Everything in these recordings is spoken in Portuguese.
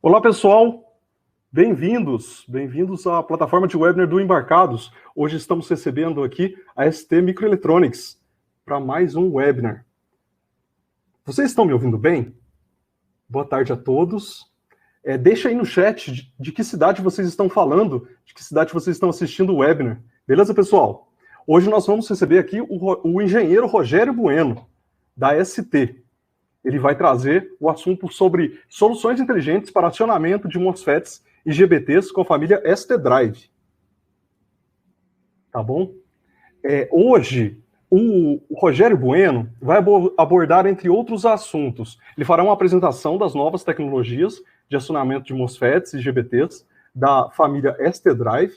Olá, pessoal. Bem-vindos à plataforma de webinar do Embarcados. Hoje estamos recebendo aqui a ST Microelectronics para mais um webinar. Vocês estão me ouvindo bem? Boa tarde a todos. Deixa aí no chat de que cidade vocês estão falando, de que cidade vocês estão assistindo o webinar. Beleza, pessoal? Hoje nós vamos receber aqui o engenheiro Rogério Bueno, da ST. Ele vai trazer o assunto sobre soluções inteligentes para acionamento de MOSFETs e GBTs com a família ST Drive. Tá bom? Hoje, o Rogério Bueno vai abordar, entre outros assuntos, ele fará uma apresentação das novas tecnologias de acionamento de MOSFETs e GBTs da família ST Drive.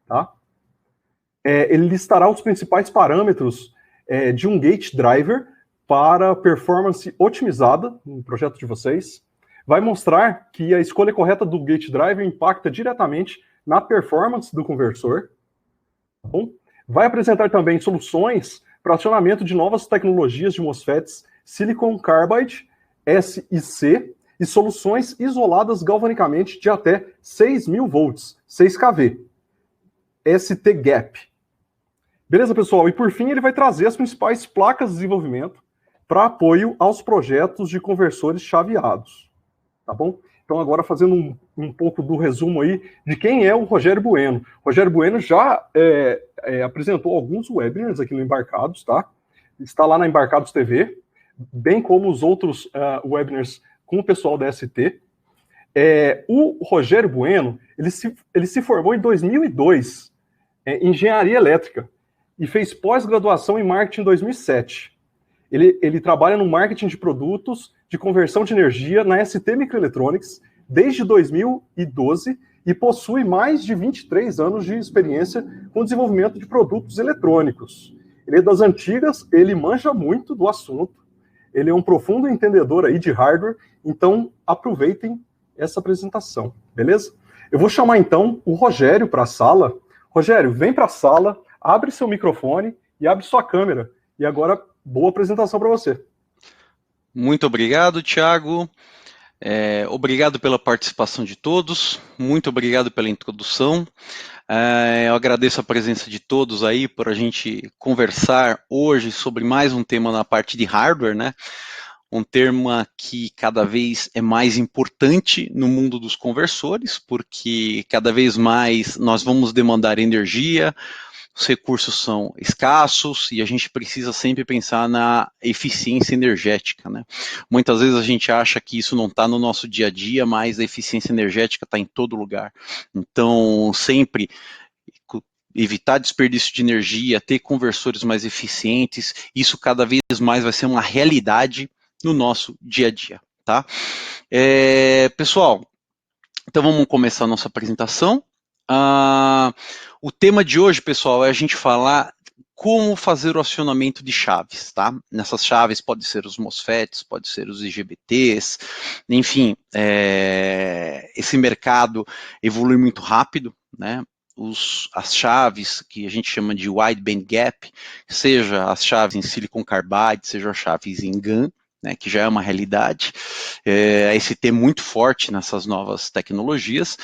Tá? Ele listará os principais parâmetros de um gate driver para performance otimizada no projeto de vocês. Vai mostrar que a escolha correta do gate driver impacta diretamente na performance do conversor. Tá bom? Vai apresentar também soluções para acionamento de novas tecnologias de MOSFETs Silicon Carbide, SiC, e soluções isoladas galvanicamente de até 6.000 volts, 6 kV, ST-Gap. Beleza, pessoal? E por fim, ele vai trazer as principais placas de desenvolvimento para apoio aos projetos de conversores chaveados, tá bom? Então agora fazendo um pouco do resumo aí de quem é o Rogério Bueno. O Rogério Bueno já apresentou alguns webinars aqui no Embarcados, tá? Está lá na Embarcados TV, bem como os outros webinars com o pessoal da ST. O Rogério Bueno, ele se formou em 2002 em Engenharia Elétrica e fez pós-graduação em Marketing em 2007. Ele trabalha no marketing de produtos de conversão de energia na ST Microelectronics desde 2012 e possui mais de 23 anos de experiência com desenvolvimento de produtos eletrônicos. Ele é das antigas, ele manja muito do assunto, ele é um profundo entendedor aí de hardware, então aproveitem essa apresentação, beleza? Eu vou chamar então o Rogério para a sala. Rogério, vem para a sala, abre seu microfone e abre sua câmera. E agora, boa apresentação para você. Muito obrigado, Thiago. Obrigado pela participação de todos. Muito obrigado pela introdução. Eu agradeço a presença de todos aí para a gente conversar hoje sobre mais um tema na parte de hardware, né? Um tema que cada vez é mais importante no mundo dos conversores, porque cada vez mais nós vamos demandar energia, os recursos são escassos e a gente precisa sempre pensar na eficiência energética, né? Muitas vezes a gente acha que isso não está no nosso dia a dia, mas a eficiência energética está em todo lugar. Então, sempre evitar desperdício de energia, ter conversores mais eficientes, isso cada vez mais vai ser uma realidade no nosso dia a dia, tá? Pessoal, então vamos começar a nossa apresentação. O tema de hoje, pessoal, é a gente falar como fazer o acionamento de chaves, tá? Nessas chaves pode ser os MOSFETs, pode ser os IGBTs, enfim, esse mercado evolui muito rápido, né? As chaves que a gente chama de wide band gap, seja as chaves em silicon carbide, seja as chaves em GaN, né, que já é uma realidade, a ST muito forte nessas novas tecnologias.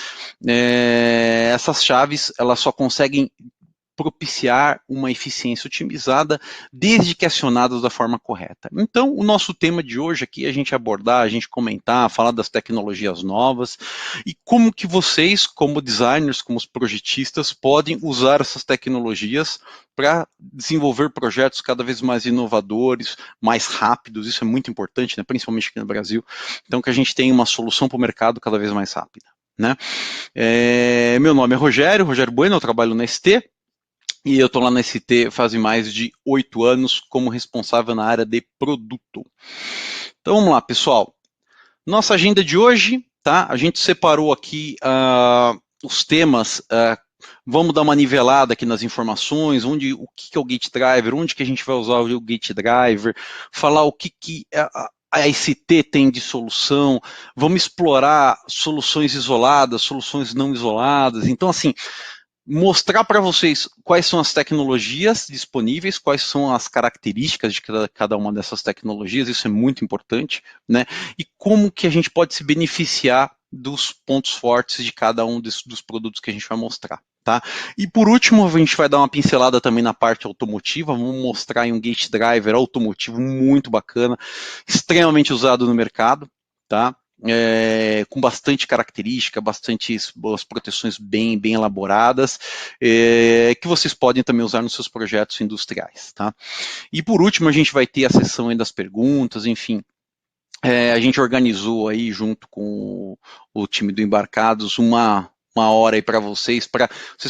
Essas chaves elas só conseguem propiciar uma eficiência otimizada desde que acionadas da forma correta. Então, o nosso tema de hoje aqui é a gente abordar, a gente comentar, falar das tecnologias novas e como que vocês, como designers, como os projetistas, podem usar essas tecnologias para desenvolver projetos cada vez mais inovadores, mais rápidos, isso é muito importante, né, principalmente aqui no Brasil, então que a gente tenha uma solução para o mercado cada vez mais rápida. Né? Meu nome é Rogério Bueno, eu trabalho na ST, e eu estou lá na ST faz mais de 8 anos como responsável na área de produto. Então vamos lá, pessoal. Nossa agenda de hoje, tá? A gente separou aqui os temas, vamos dar uma nivelada aqui nas informações, o que é o Gate Driver, onde que a gente vai usar o Gate Driver, falar o que a ST tem de solução, vamos explorar soluções isoladas, soluções não isoladas. Então, assim, mostrar para vocês quais são as tecnologias disponíveis, quais são as características de cada uma dessas tecnologias, isso é muito importante, né? E como que a gente pode se beneficiar dos pontos fortes de cada um dos produtos que a gente vai mostrar. Tá? E por último, a gente vai dar uma pincelada também na parte automotiva, vamos mostrar aí um gate driver automotivo muito bacana, extremamente usado no mercado, tá? Com bastante característica, bastante boas proteções bem elaboradas, que vocês podem também usar nos seus projetos industriais. Tá? E por último, a gente vai ter a sessão aí das perguntas, enfim. A gente organizou aí, junto com o time do Embarcados, uma hora aí para vocês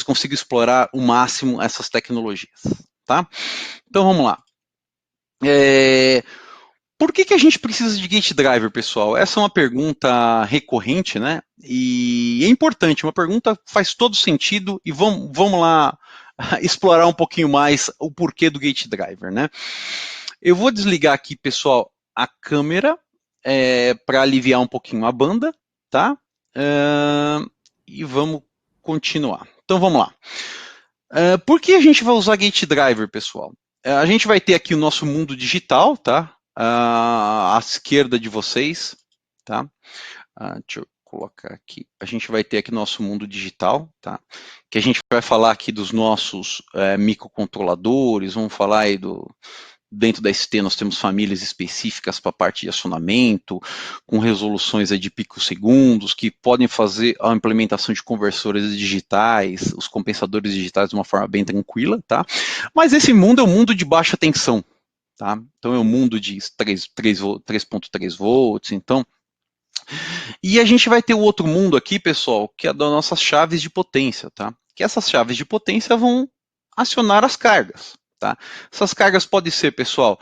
conseguirem explorar o máximo essas tecnologias. Tá? Então vamos lá. Por que a gente precisa de gate driver, pessoal? Essa é uma pergunta recorrente, né? E é importante, uma pergunta faz todo sentido, e vamos lá explorar um pouquinho mais o porquê do gate driver, né? Eu vou desligar aqui, pessoal, a câmera para aliviar um pouquinho a banda, tá? E vamos continuar. Então vamos lá. Por que a gente vai usar gate driver, pessoal? A gente vai ter aqui o nosso mundo digital, tá? À esquerda de vocês, tá? Deixa eu colocar aqui. A gente vai ter aqui nosso mundo digital, tá? Que a gente vai falar aqui dos nossos microcontroladores, vamos falar aí dentro da ST nós temos famílias específicas para a parte de acionamento, com resoluções de picosegundos, que podem fazer a implementação de conversores digitais, os compensadores digitais de uma forma bem tranquila, tá? Mas esse mundo é um mundo de baixa tensão, tá? Então é um mundo de 3.3 volts, então... E a gente vai ter o outro mundo aqui, pessoal, que é das nossas chaves de potência, tá? Que essas chaves de potência vão acionar as cargas, tá? Essas cargas podem ser, pessoal,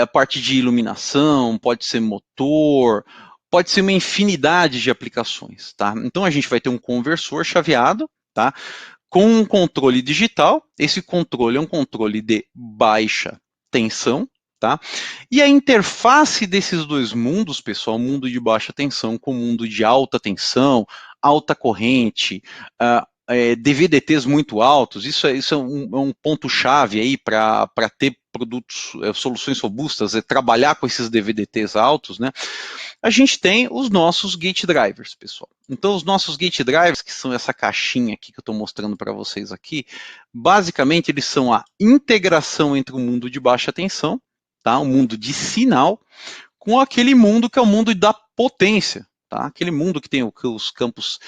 a parte de iluminação, pode ser motor, pode ser uma infinidade de aplicações, tá? Então a gente vai ter um conversor chaveado, tá? Com um controle digital. Esse controle é um controle de baixa tensão, tá? E a interface desses dois mundos, pessoal, o mundo de baixa tensão com o mundo de alta tensão, alta corrente, DVDTs muito altos, isso é um ponto-chave aí para ter produtos, soluções robustas, trabalhar com esses DVDTs altos, né? A gente tem os nossos gate drivers, pessoal. Então, os nossos gate drivers, que são essa caixinha aqui que eu estou mostrando para vocês aqui, basicamente eles são a integração entre o mundo de baixa tensão, tá? O mundo de sinal, com aquele mundo que é o mundo da potência, tá? Aquele mundo que tem os campos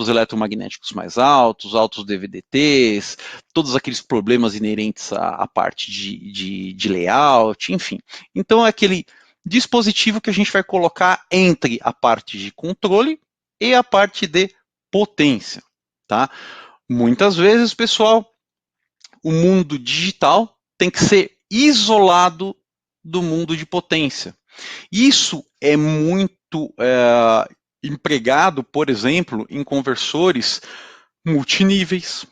eletromagnéticos mais altos DVDTs, todos aqueles problemas inerentes à parte de layout, enfim. Então é aquele dispositivo que a gente vai colocar entre a parte de controle e a parte de potência, tá? Muitas vezes, pessoal, o mundo digital tem que ser isolado do mundo de potência. Isso é muito empregado, por exemplo, em conversores multiníveis,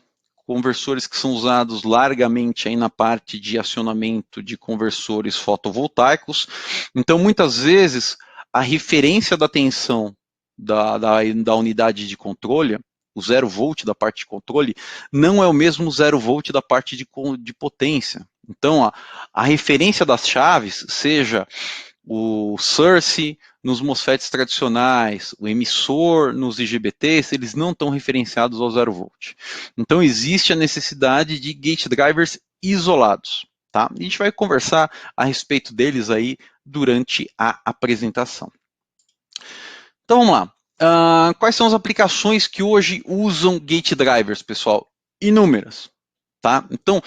conversores que são usados largamente aí na parte de acionamento de conversores fotovoltaicos. Então, muitas vezes, a referência da tensão da unidade de controle, o 0 volt da parte de controle, não é o mesmo 0 volt da parte de potência. Então, a referência das chaves, seja o source nos MOSFETs tradicionais, o emissor nos IGBTs, eles não estão referenciados ao 0 volt. Então existe a necessidade de gate drivers isolados, tá? E a gente vai conversar a respeito deles aí durante a apresentação. Então vamos lá. Quais são as aplicações que hoje usam gate drivers, pessoal? Inúmeras, tá? Então,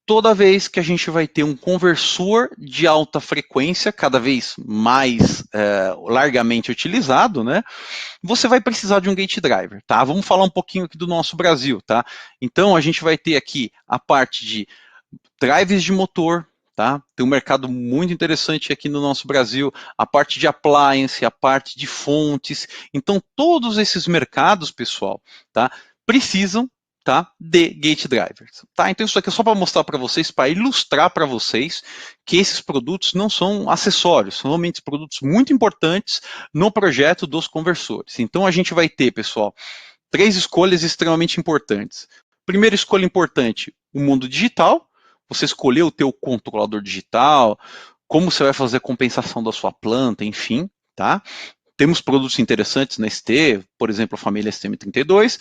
toda vez que a gente vai ter um conversor de alta frequência, cada vez mais largamente utilizado, né, você vai precisar de um gate driver, tá? Vamos falar um pouquinho aqui do nosso Brasil, tá? Então, a gente vai ter aqui a parte de drives de motor, tá? Tem um mercado muito interessante aqui no nosso Brasil, a parte de appliance, a parte de fontes. Então, todos esses mercados, pessoal, tá, precisam, tá, de gate drivers, tá? Então isso aqui é só para mostrar para vocês, para ilustrar para vocês que esses produtos não são acessórios, são realmente produtos muito importantes no projeto dos conversores. Então a gente vai ter, pessoal, 3 escolhas extremamente importantes. Primeira escolha importante, o mundo digital. Você escolheu o teu controlador digital, como você vai fazer a compensação da sua planta, enfim, tá? temos produtos interessantes na ST, por exemplo, a família STM32.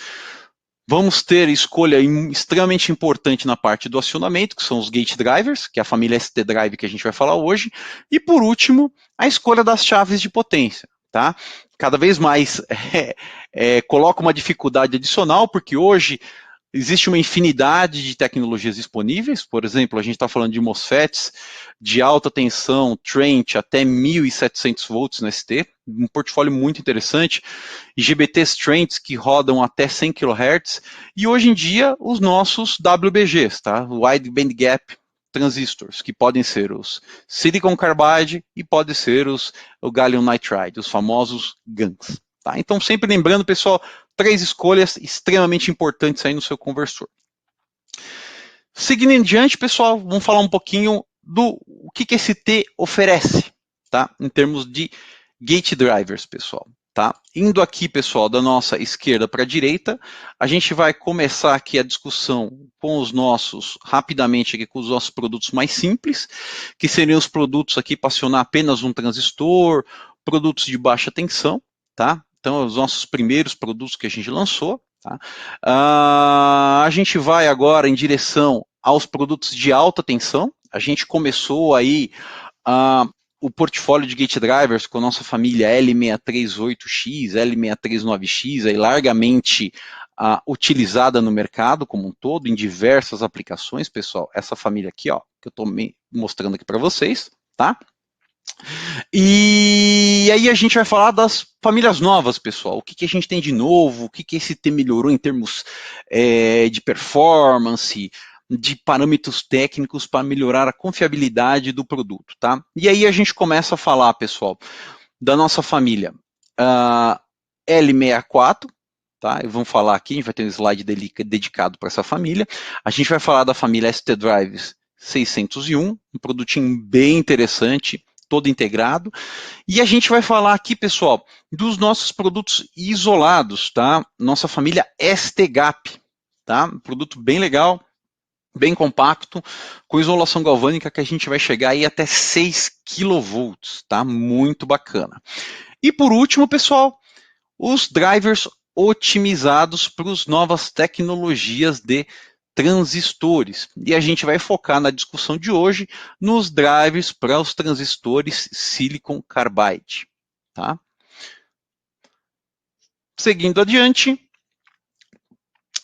Vamos ter escolha extremamente importante na parte do acionamento, que são os gate drivers, que é a família ST Drive que a gente vai falar hoje. E por último, a escolha das chaves de potência. Tá? Cada vez mais coloca uma dificuldade adicional, porque hoje existe uma infinidade de tecnologias disponíveis. Por exemplo, a gente está falando de MOSFETs de alta tensão, Trent, até 1.700 volts no ST, um portfólio muito interessante, IGBTs Trents que rodam até 100 kHz, e hoje em dia os nossos WBGs, tá? Wide Band Gap transistors, que podem ser os Silicon Carbide e pode ser o Gallium Nitride, os famosos GaNs. Tá? Então, sempre lembrando, pessoal, 3 escolhas extremamente importantes aí no seu conversor. Seguindo em diante, pessoal, vamos falar um pouquinho do que esse T oferece, tá? Em termos de gate drivers, pessoal. Tá? Indo aqui, pessoal, da nossa esquerda para a direita, a gente vai começar aqui a discussão com os nossos, rapidamente aqui, com os nossos produtos mais simples, que seriam os produtos aqui para acionar apenas um transistor, produtos de baixa tensão, tá? Então, os nossos primeiros produtos que a gente lançou. Tá? A gente vai agora em direção aos produtos de alta tensão. A gente começou aí o portfólio de gate drivers com a nossa família L638X, L639X, aí largamente utilizada no mercado como um todo, em diversas aplicações, pessoal. Essa família aqui, ó, que eu estou mostrando aqui para vocês, tá? E aí a gente vai falar das famílias novas, pessoal. O que a gente tem de novo, o que esse T melhorou em termos de performance, de parâmetros técnicos para melhorar a confiabilidade do produto, tá? E aí a gente começa a falar, pessoal, da nossa família L64, tá? Vamos falar aqui, a gente vai ter um slide dedicado para essa família. A gente vai falar da família ST Drives 601, um produtinho bem interessante, todo integrado. E a gente vai falar aqui, pessoal, dos nossos produtos isolados, tá? Nossa família ST-GAP, tá? Um produto bem legal, bem compacto, com isolação galvânica que a gente vai chegar aí até 6 kV, tá? Muito bacana. E por último, pessoal, os drivers otimizados para as novas tecnologias de transistores. E a gente vai focar na discussão de hoje nos drivers para os transistores Silicon Carbide, tá? Seguindo adiante,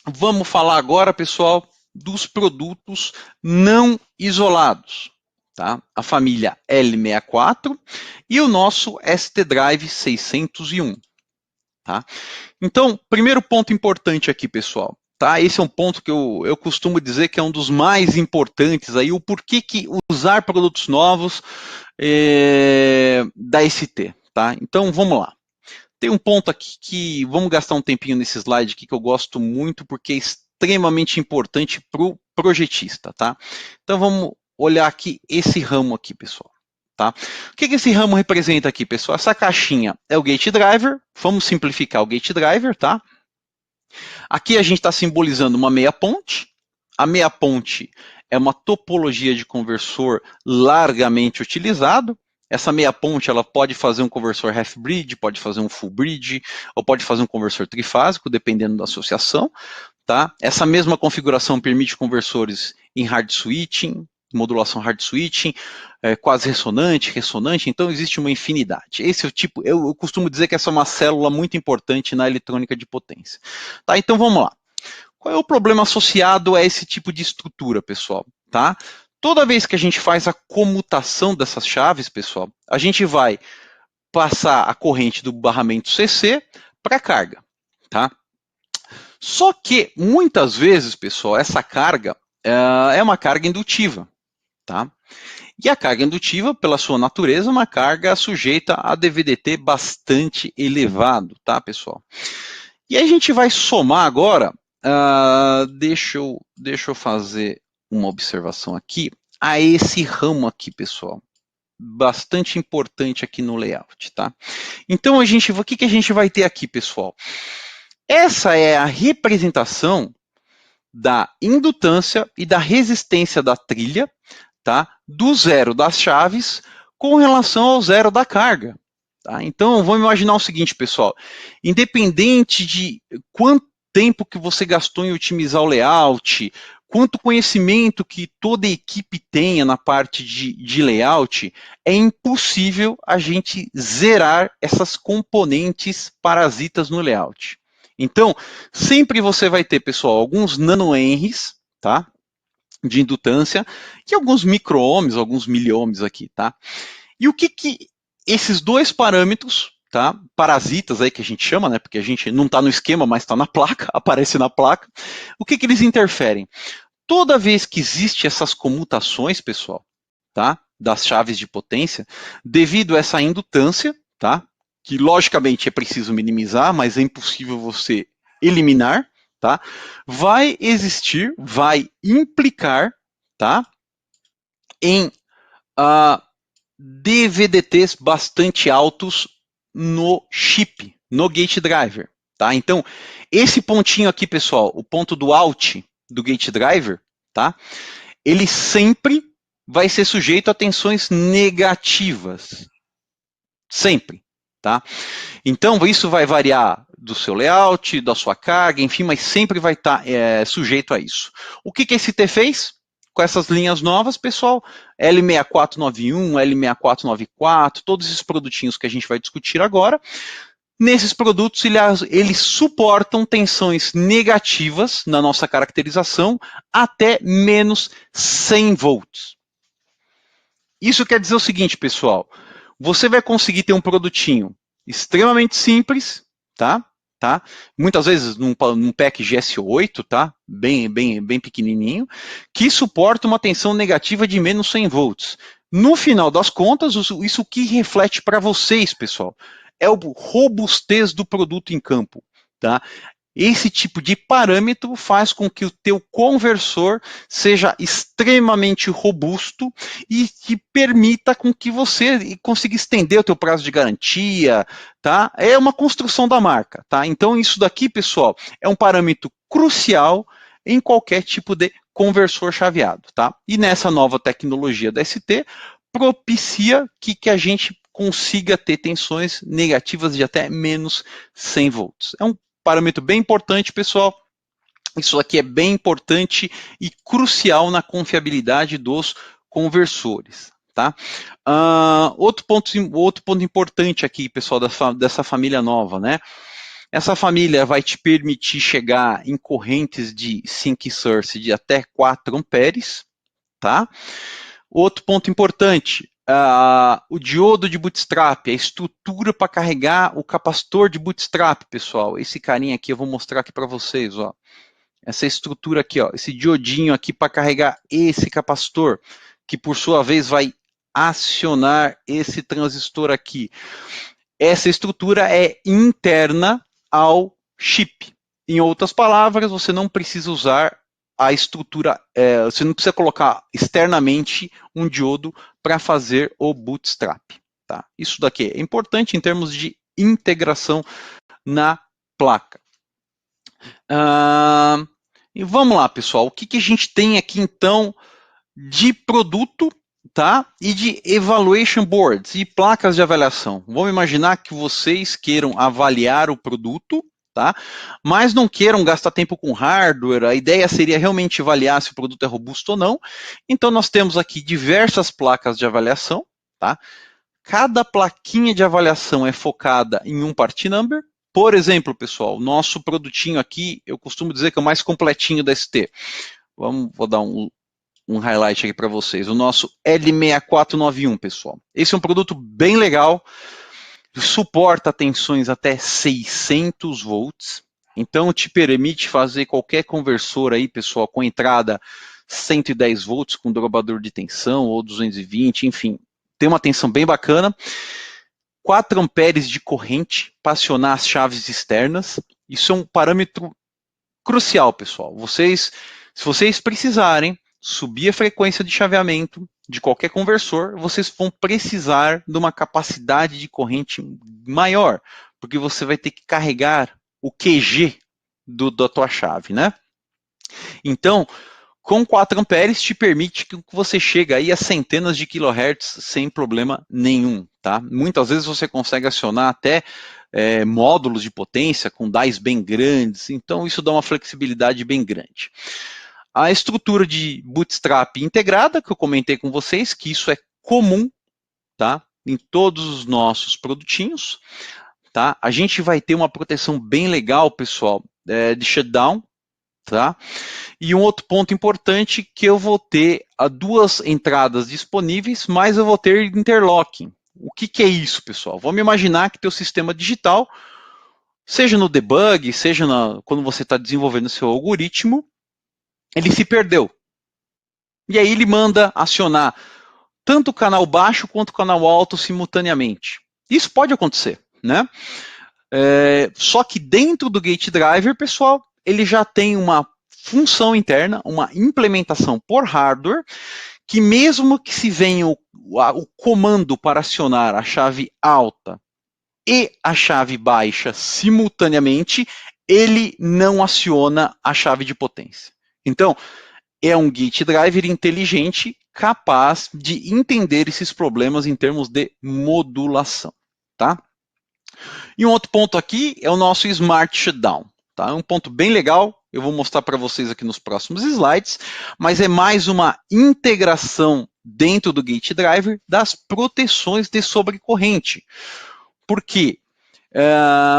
vamos falar agora, pessoal, dos produtos não isolados, tá? A família L64 e o nosso ST Drive 601, tá? Então, primeiro ponto importante aqui, pessoal, tá? Esse é um ponto que eu costumo dizer que é um dos mais importantes aí, o porquê que usar produtos novos da ST, tá? Então, vamos lá. Tem um ponto aqui que vamos gastar um tempinho nesse slide aqui que eu gosto muito porque é extremamente importante para o projetista, tá? Então vamos olhar aqui esse ramo aqui, pessoal. Tá? O que esse ramo representa aqui, pessoal? Essa caixinha é o gate driver. Vamos simplificar o gate driver, tá? Aqui a gente está simbolizando uma meia ponte. A meia ponte é uma topologia de conversor largamente utilizado. Essa meia ponte ela pode fazer um conversor half bridge, pode fazer um full bridge, ou pode fazer um conversor trifásico, dependendo da associação. Tá? Essa mesma configuração permite conversores em hard switching, modulação hard switching, quase ressonante, então existe uma infinidade. Esse é o tipo, eu costumo dizer que essa é uma célula muito importante na eletrônica de potência. Tá? Então vamos lá. Qual é o problema associado a esse tipo de estrutura, pessoal? Tá? Toda vez que a gente faz a comutação dessas chaves, pessoal, a gente vai passar a corrente do barramento CC para a carga, tá? Só que, muitas vezes, pessoal, essa carga é uma carga indutiva, tá? E a carga indutiva, pela sua natureza, é uma carga sujeita a DVDT bastante elevado, tá, pessoal? E aí a gente vai somar agora, deixa eu fazer uma observação aqui, a esse ramo aqui, pessoal. Bastante importante aqui no layout, tá? Então, o que a gente vai ter aqui, pessoal? Essa é a representação da indutância e da resistência da trilha, tá? Do zero das chaves com relação ao zero da carga. Tá? Então, vamos imaginar o seguinte, pessoal. Independente de quanto tempo que você gastou em otimizar o layout, quanto conhecimento que toda equipe tenha na parte de layout, é impossível a gente zerar essas componentes parasitas no layout. Então, sempre você vai ter, pessoal, alguns nanohenries, tá? De indutância, e alguns micro-ohms, alguns miliohms aqui, tá? E o que esses dois parâmetros, tá? Parasitas aí que a gente chama, né? Porque a gente não está no esquema, mas está na placa, aparece na placa. O que eles interferem? Toda vez que existe essas comutações, pessoal, tá? Das chaves de potência, devido a essa indutância, tá? Que logicamente é preciso minimizar, mas é impossível você eliminar, tá? Vai existir, vai implicar, tá? Em DVDTs bastante altos no chip, no gate driver, tá? Então, esse pontinho aqui, pessoal, o ponto do out do gate driver, tá? Ele sempre vai ser sujeito a tensões negativas. Sempre, tá? Então, isso vai variar do seu layout, da sua carga, enfim, mas sempre vai estar sujeito a isso. O que esse T fez? Com essas linhas novas, pessoal, L6491, L6494, todos esses produtinhos que a gente vai discutir agora, nesses produtos eles suportam tensões negativas na nossa caracterização até menos 100 volts. Isso quer dizer o seguinte, pessoal, você vai conseguir ter um produtinho extremamente simples, tá? Muitas vezes num pack GS8, tá? Bem pequenininho, que suporta uma tensão negativa de menos 100 volts. No final das contas, isso que reflete para vocês, pessoal, é o robustez do produto em campo, tá? Esse tipo de parâmetro faz com que o teu conversor seja extremamente robusto e que permita com que você consiga estender o teu prazo de garantia, tá? É uma construção da marca, tá? Então isso daqui, pessoal, é um parâmetro crucial em qualquer tipo de conversor chaveado, tá? E nessa nova tecnologia da ST, propicia que a gente consiga ter tensões negativas de até menos 100 volts. É um parâmetro bem importante, pessoal. Isso aqui é bem importante e crucial na confiabilidade dos conversores. Tá? Outro ponto importante aqui, pessoal, dessa família nova, né? Essa família vai te permitir chegar em correntes de sync source de até 4 amperes, tá? Outro ponto importante, o diodo de bootstrap, a estrutura para carregar o capacitor de bootstrap, pessoal. Esse carinha aqui eu vou mostrar aqui para vocês, ó. Essa estrutura aqui, ó, esse diodinho aqui para carregar esse capacitor, que por sua vez vai acionar esse transistor aqui. Essa estrutura é interna ao chip. Em outras palavras, você não precisa usar a estrutura, você não precisa colocar externamente um diodo para fazer o bootstrap. Tá? Isso daqui é importante em termos de integração na placa. E vamos lá, pessoal. O que a gente tem aqui, então, de produto, tá? E de evaluation boards e placas de avaliação. Vamos imaginar que vocês queiram avaliar o produto, tá? Mas não queiram gastar tempo com hardware. A ideia seria realmente avaliar se o produto é robusto ou não. Então, nós temos aqui diversas placas de avaliação, tá? Cada plaquinha de avaliação é focada em um part number. Por exemplo, pessoal, nosso produtinho aqui, eu costumo dizer que é o mais completinho da ST. Vou dar um highlight aqui para vocês. O nosso L6491, pessoal. Esse é um produto bem legal, suporta tensões até 600 volts. Então, te permite fazer qualquer conversor aí, pessoal, com entrada 110 volts, com dobrador de tensão, ou 220, enfim. Tem uma tensão bem bacana. 4 amperes de corrente para acionar as chaves externas. Isso é um parâmetro crucial, pessoal. Se vocês precisarem subir a frequência de chaveamento de qualquer conversor, vocês vão precisar de uma capacidade de corrente maior, porque você vai ter que carregar o QG da tua chave, né? Então, com 4 amperes te permite que você chegue aí a centenas de kilohertz sem problema nenhum, tá? Muitas vezes você consegue acionar até módulos de potência com dies bem grandes, então isso dá uma flexibilidade bem grande. A estrutura de bootstrap integrada, que eu comentei com vocês, que isso é comum, tá? Em todos os nossos produtinhos, tá? A gente vai ter uma proteção bem legal, pessoal, de shutdown, tá? E um outro ponto importante que eu vou ter 2 entradas disponíveis, mas eu vou ter interlocking. O que é isso, pessoal? Vamos imaginar que teu sistema digital, seja no debug, seja quando você está desenvolvendo o seu algoritmo, ele se perdeu. E aí ele manda acionar tanto o canal baixo quanto o canal alto simultaneamente. Isso pode acontecer, né? Só que dentro do Gate Driver, pessoal, ele já tem uma função interna, uma implementação por hardware, que mesmo que se venha o comando para acionar a chave alta e a chave baixa simultaneamente, ele não aciona a chave de potência. Então, é um Gate Driver inteligente, capaz de entender esses problemas em termos de modulação, tá? E um outro ponto aqui é o nosso Smart Shutdown, tá? É um ponto bem legal, eu vou mostrar para vocês aqui nos próximos slides, mas é mais uma integração dentro do Gate Driver das proteções de sobrecorrente. Por quê?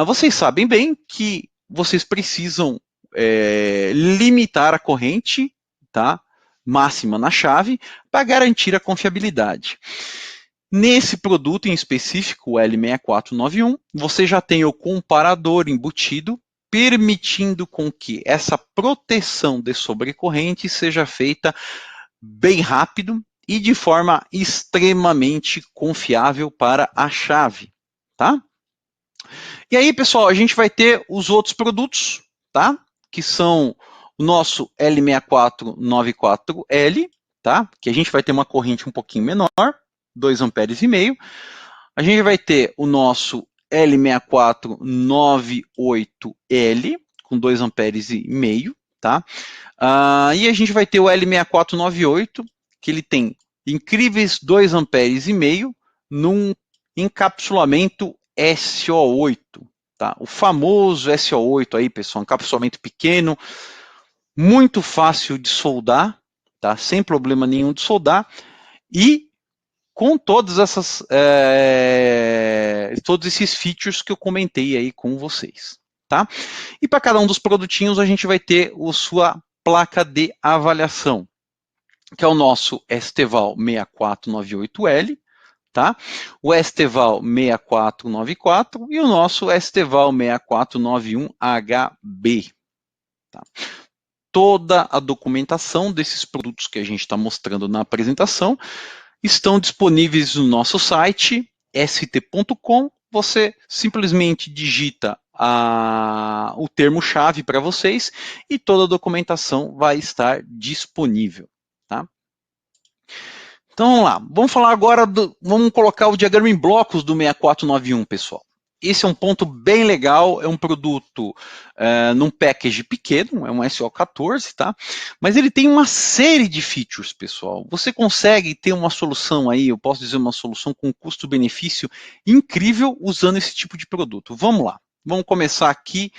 Vocês sabem bem que vocês precisam limitar a corrente, tá, máxima na chave para garantir a confiabilidade. Nesse produto em específico, o L6491, você já tem o comparador embutido, permitindo com que essa proteção de sobrecorrente seja feita bem rápido e de forma extremamente confiável para a chave, tá? E aí, pessoal, a gente vai ter os outros produtos, tá? Que são o nosso L6494L, tá? Que a gente vai ter uma corrente um pouquinho menor, 2,5 amperes. A gente vai ter o nosso L6498L, com 2,5 amperes, tá? E a gente vai ter o L6498, que ele tem incríveis 2,5 amperes num encapsulamento SO8, tá? O famoso SO8 aí, pessoal, encapsulamento pequeno, muito fácil de soldar, tá? Sem problema nenhum de soldar, e com todos esses features que eu comentei aí com vocês, tá? E para cada um dos produtinhos a gente vai ter a sua placa de avaliação, que é o nosso STVAL 6498L, tá? O STVAL 6494 e o nosso STVAL 6491HB, tá? Toda a documentação desses produtos que a gente está mostrando na apresentação estão disponíveis no nosso site, st.com. Você simplesmente digita o termo-chave para vocês e toda a documentação vai estar disponível, tá? Então vamos lá, vamos falar agora, vamos colocar o diagrama em blocos do 6491, pessoal. Esse é um ponto bem legal, é um produto num package pequeno, é um SO14, tá? Mas ele tem uma série de features, pessoal. Você consegue ter uma solução aí, eu posso dizer uma solução com custo-benefício incrível usando esse tipo de produto. Vamos lá, vamos começar aqui,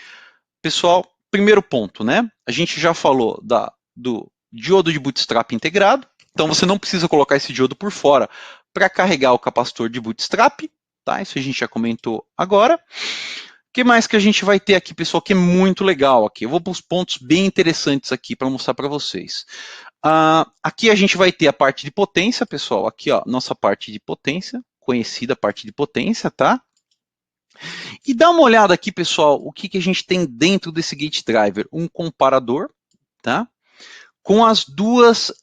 pessoal. Primeiro ponto, né? A gente já falou do diodo de bootstrap integrado, então você não precisa colocar esse diodo por fora para carregar o capacitor de bootstrap. Tá, isso a gente já comentou agora. O que mais que a gente vai ter aqui, pessoal, que é muito legal aqui? Eu vou para os pontos bem interessantes aqui para mostrar para vocês. Aqui a gente vai ter a parte de potência, pessoal. Aqui, ó, nossa parte de potência, conhecida parte de potência, tá? E dá uma olhada aqui, pessoal, o que a gente tem dentro desse gate driver. Um comparador, tá? Com as 2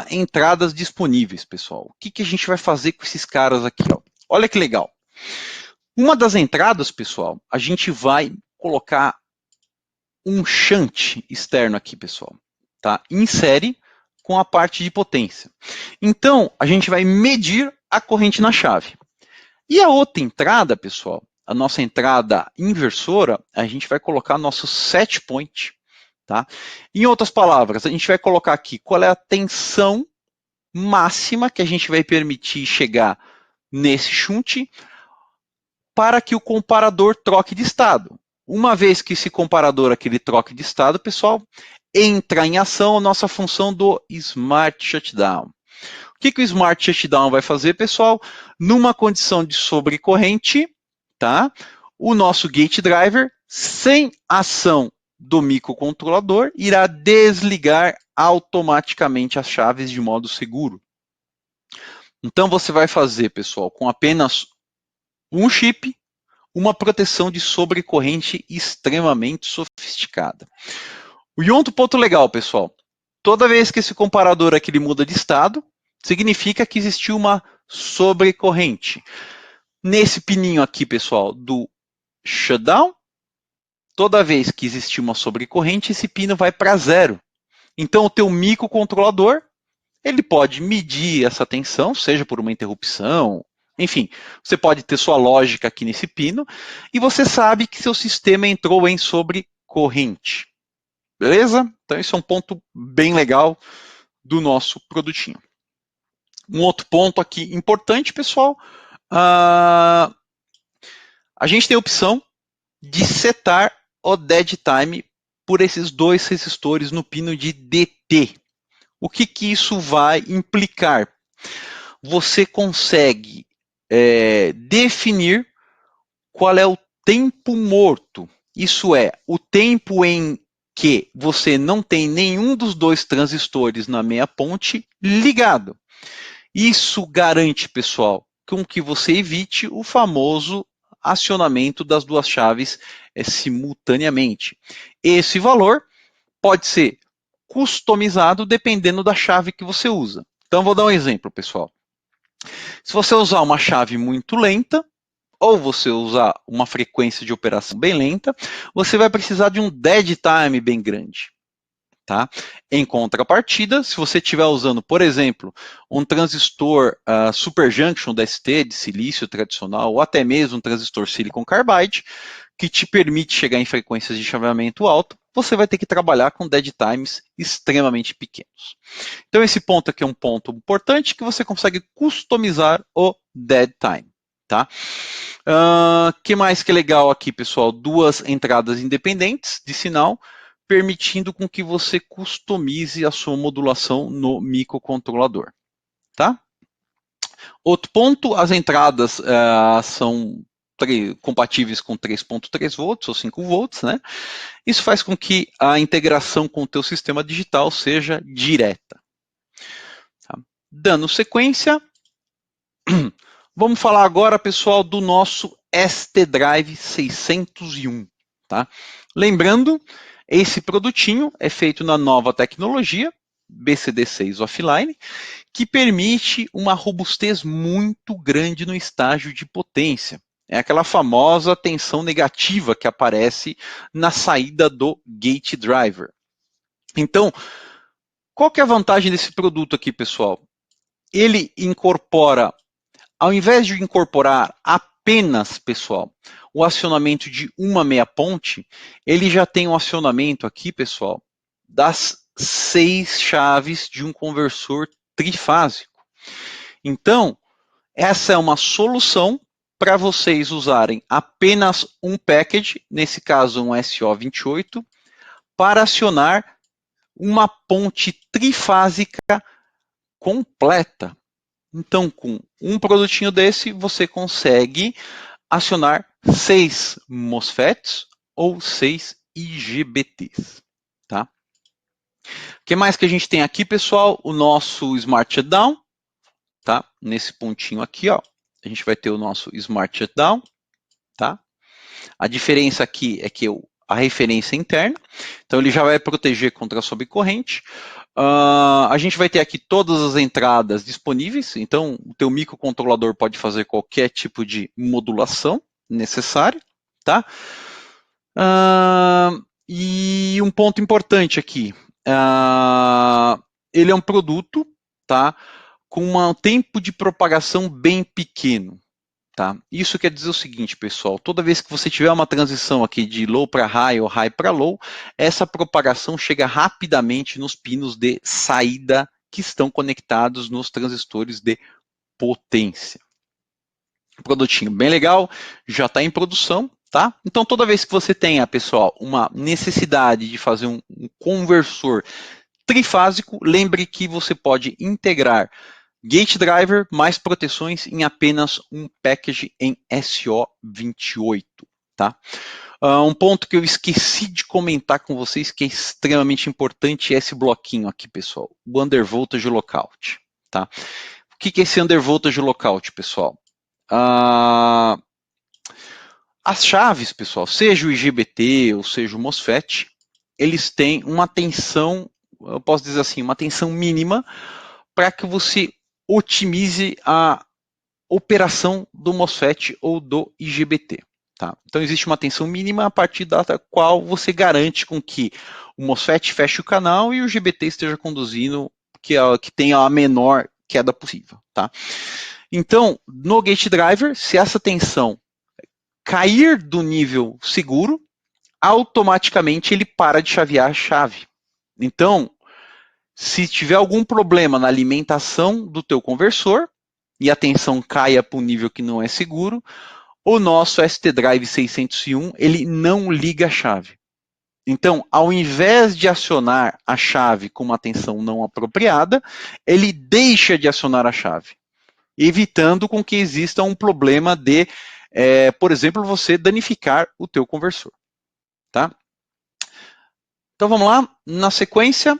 entradas disponíveis, pessoal. O que a gente vai fazer com esses caras aqui, ó? Olha que legal. Uma das entradas, pessoal, a gente vai colocar um shunt externo aqui, pessoal, tá? Em série com a parte de potência. Então, a gente vai medir a corrente na chave. E a outra entrada, pessoal, a nossa entrada inversora, a gente vai colocar nosso set point, tá? Em outras palavras, a gente vai colocar aqui qual é a tensão máxima que a gente vai permitir chegar nesse shunt para que o comparador troque de estado. Uma vez que esse comparador aqui ele troque de estado, pessoal, entra em ação a nossa função do Smart Shutdown. O que o Smart Shutdown vai fazer, pessoal? Numa condição de sobrecorrente, tá? O nosso gate driver, sem ação do microcontrolador, irá desligar automaticamente as chaves de modo seguro. Então você vai fazer, pessoal, com apenas um chip, uma proteção de sobrecorrente extremamente sofisticada. E outro ponto legal, pessoal, toda vez que esse comparador aqui ele muda de estado, significa que existiu uma sobrecorrente. Nesse pininho aqui, pessoal, do shutdown, toda vez que existir uma sobrecorrente, esse pino vai para zero. Então, o teu microcontrolador, ele pode medir essa tensão, seja por uma interrupção, enfim, você pode ter sua lógica aqui nesse pino, e você sabe que seu sistema entrou em sobrecorrente. Beleza? Então, esse é um ponto bem legal do nosso produtinho. Um outro ponto aqui importante, pessoal, a gente tem a opção de setar o dead time por esses dois resistores no pino de DT. O que isso vai implicar? Você consegue definir qual é o tempo morto. Isso é, o tempo em que você não tem nenhum dos dois transistores na meia ponte ligado. Isso garante, pessoal, com que você evite o famoso acionamento das duas chaves simultaneamente. Esse valor pode ser customizado dependendo da chave que você usa. Então, vou dar um exemplo, pessoal. Se você usar uma chave muito lenta, ou você usar uma frequência de operação bem lenta, você vai precisar de um dead time bem grande. Tá? Em contrapartida, se você estiver usando, por exemplo, um transistor super junction da ST, de silício tradicional, ou até mesmo um transistor silicon carbide, que te permite chegar em frequências de chaveamento alto, você vai ter que trabalhar com dead times extremamente pequenos. Então esse ponto aqui é um ponto importante que você consegue customizar o dead time. Tá? Que mais que é legal aqui, pessoal? Duas entradas independentes de sinal, permitindo com que você customize a sua modulação no microcontrolador. Tá? Outro ponto, as entradas são compatíveis com 3.3 volts ou 5 volts, né? Isso faz com que a integração com o teu sistema digital seja direta. Tá? Dando sequência, vamos falar agora, pessoal, do nosso ST Drive 601. Tá? Lembrando, esse produtinho é feito na nova tecnologia, BCD6 Offline, que permite uma robustez muito grande no estágio de potência. É aquela famosa tensão negativa que aparece na saída do gate driver. Então, qual que é a vantagem desse produto aqui, pessoal? Ele incorpora, ao invés de incorporar apenas, pessoal, o acionamento de uma meia ponte, ele já tem um acionamento aqui, pessoal, das 6 chaves de um conversor trifásico. Então, essa é uma solução para vocês usarem apenas um package, nesse caso um SO28, para acionar uma ponte trifásica completa. Então, com um produtinho desse, você consegue acionar 6 MOSFETs ou 6 IGBTs. Tá? O que mais que a gente tem aqui, pessoal? O nosso Smart Shutdown. Tá? Nesse pontinho aqui, ó, a gente vai ter o nosso Smart Shutdown. Tá? A diferença aqui é que a referência é interna, então ele já vai proteger contra a sobrecorrente. A gente vai ter aqui todas as entradas disponíveis, então o teu microcontrolador pode fazer qualquer tipo de modulação necessária. Tá? E um ponto importante aqui, ele é um produto, tá, com um tempo de propagação bem pequeno. Tá? Isso quer dizer o seguinte, pessoal, toda vez que você tiver uma transição aqui de low para high ou high para low, essa propagação chega rapidamente nos pinos de saída que estão conectados nos transistores de potência. Produtinho bem legal, já está em produção, tá? Então toda vez que você tenha, pessoal, uma necessidade de fazer um conversor trifásico, lembre que você pode integrar Gate Driver mais proteções em apenas um package em SO28, tá? Um ponto que eu esqueci de comentar com vocês que é extremamente importante é esse bloquinho aqui, pessoal, o Undervoltage Lockout, tá? O que é esse Undervoltage Lockout, pessoal? As chaves, pessoal, seja o IGBT ou seja o MOSFET, eles têm uma tensão, eu posso dizer assim, uma tensão mínima para que você otimize a operação do MOSFET ou do IGBT. Tá? Então existe uma tensão mínima a partir da qual você garante com que o MOSFET feche o canal e o IGBT esteja conduzindo que tenha a menor queda possível. Tá? Então, no Gate Driver, se essa tensão cair do nível seguro, automaticamente ele para de chavear a chave. Então, se tiver algum problema na alimentação do teu conversor e a tensão caia para um nível que não é seguro, o nosso ST Drive 601 ele não liga a chave. Então, ao invés de acionar a chave com uma tensão não apropriada, ele deixa de acionar a chave, evitando com que exista um problema de, por exemplo, você danificar o teu conversor. Tá? Então vamos lá, na sequência,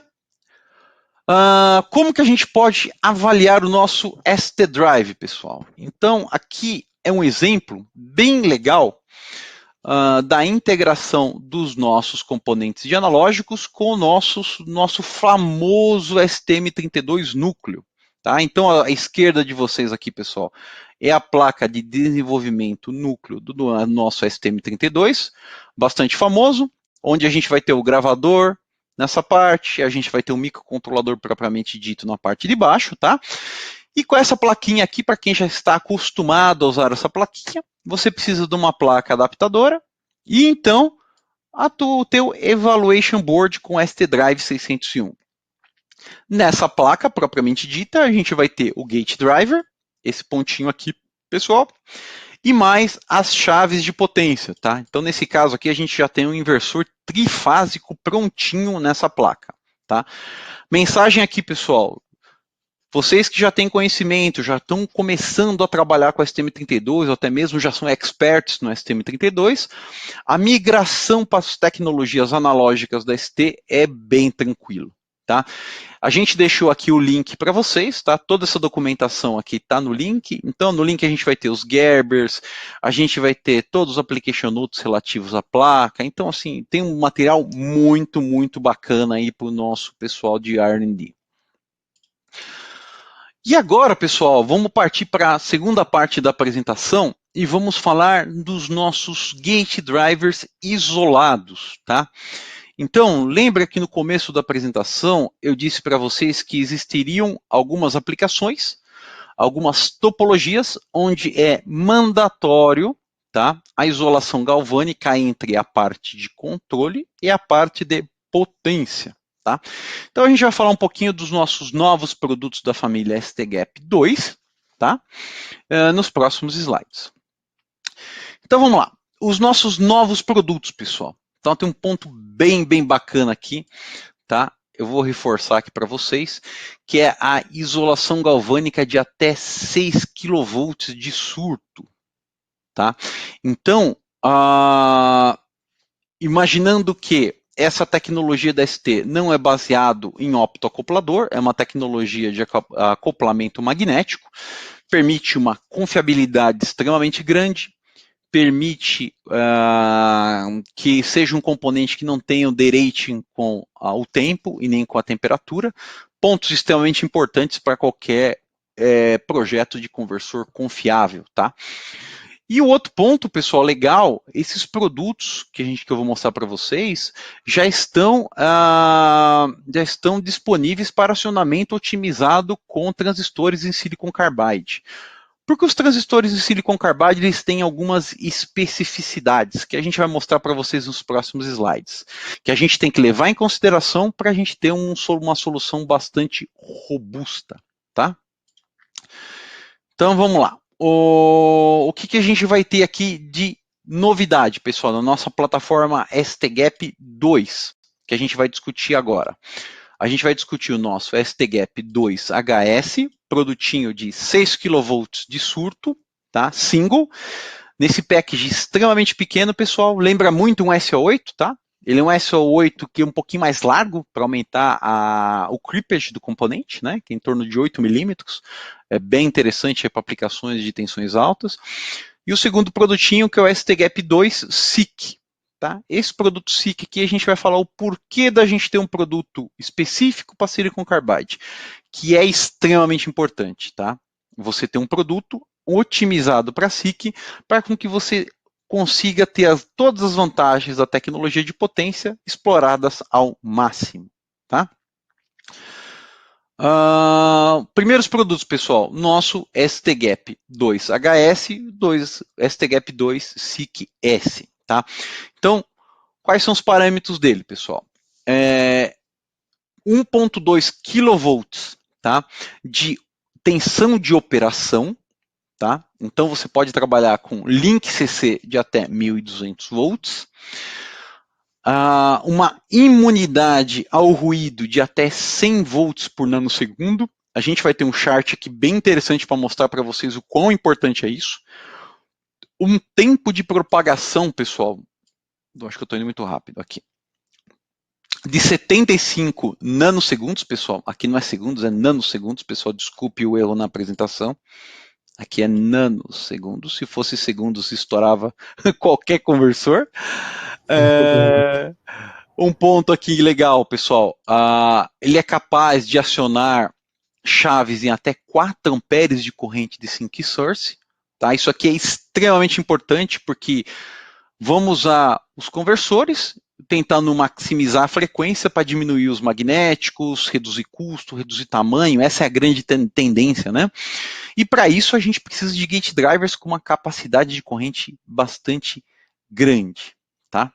como que a gente pode avaliar o nosso ST Drive, pessoal? Então aqui é um exemplo bem legal da integração dos nossos componentes de analógicos com o nosso famoso STM32 núcleo. Tá? Então, à esquerda de vocês aqui, pessoal, é a placa de desenvolvimento núcleo do nosso STM32, bastante famoso, onde a gente vai ter o gravador nessa parte, a gente vai ter o microcontrolador propriamente dito na parte de baixo, tá? E com essa plaquinha aqui, para quem já está acostumado a usar essa plaquinha, você precisa de uma placa adaptadora e então o teu Evaluation Board com ST Drive 601. Nessa placa, propriamente dita, a gente vai ter o Gate Driver, esse pontinho aqui, pessoal, e mais as chaves de potência, tá? Então, nesse caso aqui, a gente já tem um inversor trifásico prontinho nessa placa, tá? Mensagem aqui, pessoal. Vocês que já têm conhecimento, já estão começando a trabalhar com a STM32, ou até mesmo já são experts no STM32, a migração para as tecnologias analógicas da ST é bem tranquilo. Tá? A gente deixou aqui o link para vocês, tá? Toda essa documentação aqui está no link. Então, no link a gente vai ter os Gerbers, a gente vai ter todos os application notes relativos à placa. Então, assim, tem um material muito, muito bacana aí para o nosso pessoal de R&D. E agora, pessoal, vamos partir para a segunda parte da apresentação e vamos falar dos nossos gate drivers isolados, tá? Então, lembra que no começo da apresentação eu disse para vocês que existiriam algumas aplicações, algumas topologias, onde é mandatório, tá, a isolação galvânica entre a parte de controle e a parte de potência. Tá? Então a gente vai falar um pouquinho dos nossos novos produtos da família STGAP 2, tá? Nos próximos slides. Então vamos lá. Os nossos novos produtos, pessoal. Então tem um ponto bem bacana aqui, tá? Eu vou reforçar aqui para vocês, que é a isolação galvânica de até 6 kV de surto, tá? Então, imaginando que essa tecnologia da ST não é baseado em optoacoplador, é uma tecnologia de acoplamento magnético, permite uma confiabilidade extremamente grande, permite que seja um componente que não tenha o derating com o tempo e nem com a temperatura, pontos extremamente importantes para qualquer projeto de conversor confiável, tá? E o outro ponto, pessoal, legal, esses produtos que eu vou mostrar para vocês já estão disponíveis para acionamento otimizado com transistores em silicon carbide. Porque os transistores de silicon carbide eles têm algumas especificidades que a gente vai mostrar para vocês nos próximos slides, que a gente tem que levar em consideração para a gente ter uma solução bastante robusta, tá? Então vamos lá. O que a gente vai ter aqui de novidade, pessoal, na nossa plataforma STGAP 2, que a gente vai discutir agora. A gente vai discutir o nosso STGAP 2 HS, produtinho de 6 kV de surto, tá? Single. Nesse package extremamente pequeno, pessoal, lembra muito um SO8, tá? Ele é um SO8 que é um pouquinho mais largo para aumentar o creepage do componente, né? Que é em torno de 8 milímetros. É bem interessante para aplicações de tensões altas. E o segundo produtinho, que é o STGAP 2 SiC. Tá? Esse produto SiC aqui a gente vai falar o porquê da gente ter um produto específico para silicon carbide, que é extremamente importante. Tá? Você ter um produto otimizado para SiC, para que você consiga ter todas as vantagens da tecnologia de potência exploradas ao máximo. Tá? Primeiros produtos, pessoal, nosso STGAP 2 HS, STGAP 2 SiC S. Tá? Então, quais são os parâmetros dele, pessoal? 1.2 kV, tá? De tensão de operação, tá? Então você pode trabalhar com link CC de até 1.200 volts. Uma imunidade ao ruído de até 100 volts por nanosegundo. A gente vai ter um chart aqui bem interessante para mostrar para vocês o quão importante é isso. Um tempo de propagação, pessoal, eu acho que eu estou indo muito rápido aqui, de 75 nanosegundos, pessoal. Aqui não é segundos, é nanosegundos, pessoal. Desculpe o erro na apresentação. Aqui é nanosegundos. Se fosse segundos, estourava qualquer conversor. Um ponto aqui legal, pessoal. Ele é capaz de acionar chaves em até 4 amperes de corrente de sync source. Tá? Isso aqui é extremamente importante porque vamos usar os conversores, tentando maximizar a frequência para diminuir os magnéticos, reduzir custo, reduzir tamanho. Essa é a grande tendência, né? E para isso a gente precisa de gate drivers com uma capacidade de corrente bastante grande, tá?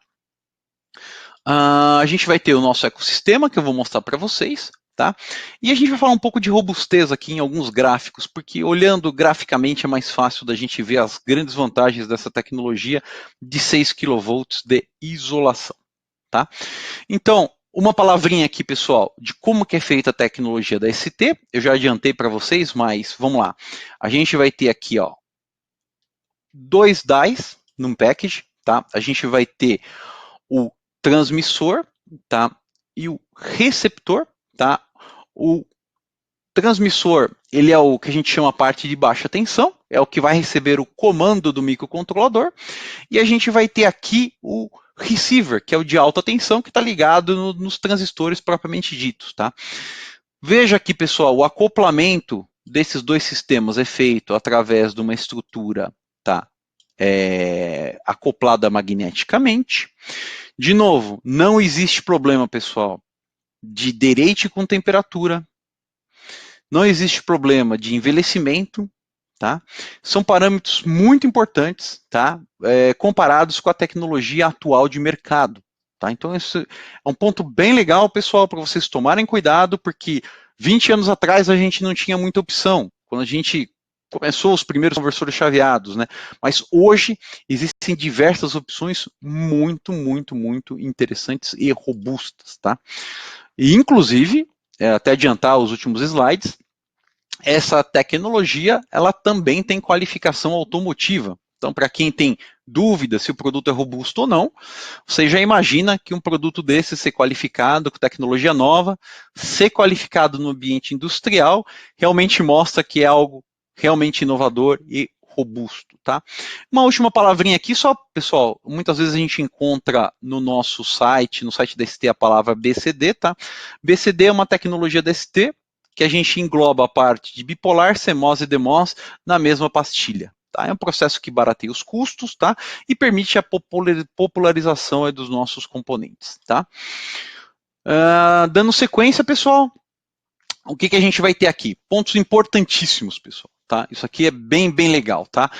A gente vai ter o nosso ecossistema que eu vou mostrar para vocês. Tá? E a gente vai falar um pouco de robustez aqui em alguns gráficos, porque olhando graficamente é mais fácil da gente ver as grandes vantagens dessa tecnologia de 6 kV de isolação. Tá? Então, uma palavrinha aqui, pessoal, de como que é feita a tecnologia da ST. Eu já adiantei para vocês, mas vamos lá. A gente vai ter aqui 2 dies num package. Tá? A gente vai ter o transmissor, tá? E o receptor. Tá? O transmissor, ele é o que a gente chama a parte de baixa tensão, é o que vai receber o comando do microcontrolador, e a gente vai ter aqui o receiver, que é o de alta tensão, que está ligado nos transistores propriamente ditos. Tá? Veja aqui, pessoal, o acoplamento desses dois sistemas é feito através de uma estrutura acoplada magneticamente. De novo, não existe problema, pessoal, de derrate com temperatura, não existe problema de envelhecimento, tá? São parâmetros muito importantes, tá? Comparados com a tecnologia atual de mercado, tá? Então, isso é um ponto bem legal, pessoal, para vocês tomarem cuidado, porque 20 anos atrás a gente não tinha muita opção. Quando a gente começou os primeiros conversores chaveados, né? Mas hoje existem diversas opções muito, muito, muito interessantes e robustas, tá? E, inclusive, até adiantar os últimos slides, essa tecnologia ela também tem qualificação automotiva. Então, para quem tem dúvida se o produto é robusto ou não, você já imagina que um produto desse ser qualificado com tecnologia nova, ser qualificado no ambiente industrial, realmente mostra que é algo realmente inovador e robusto, tá? Uma última palavrinha aqui, só, pessoal, muitas vezes a gente encontra no nosso site, no site da ST, a palavra BCD, tá? BCD é uma tecnologia da ST que a gente engloba a parte de bipolar, CMOS e DMOS na mesma pastilha. Tá? É um processo que barateia os custos, tá? E permite a popularização dos nossos componentes, tá? Dando sequência, pessoal, o que a gente vai ter aqui? Pontos importantíssimos, pessoal. tá? Isso aqui é bem legal, tá?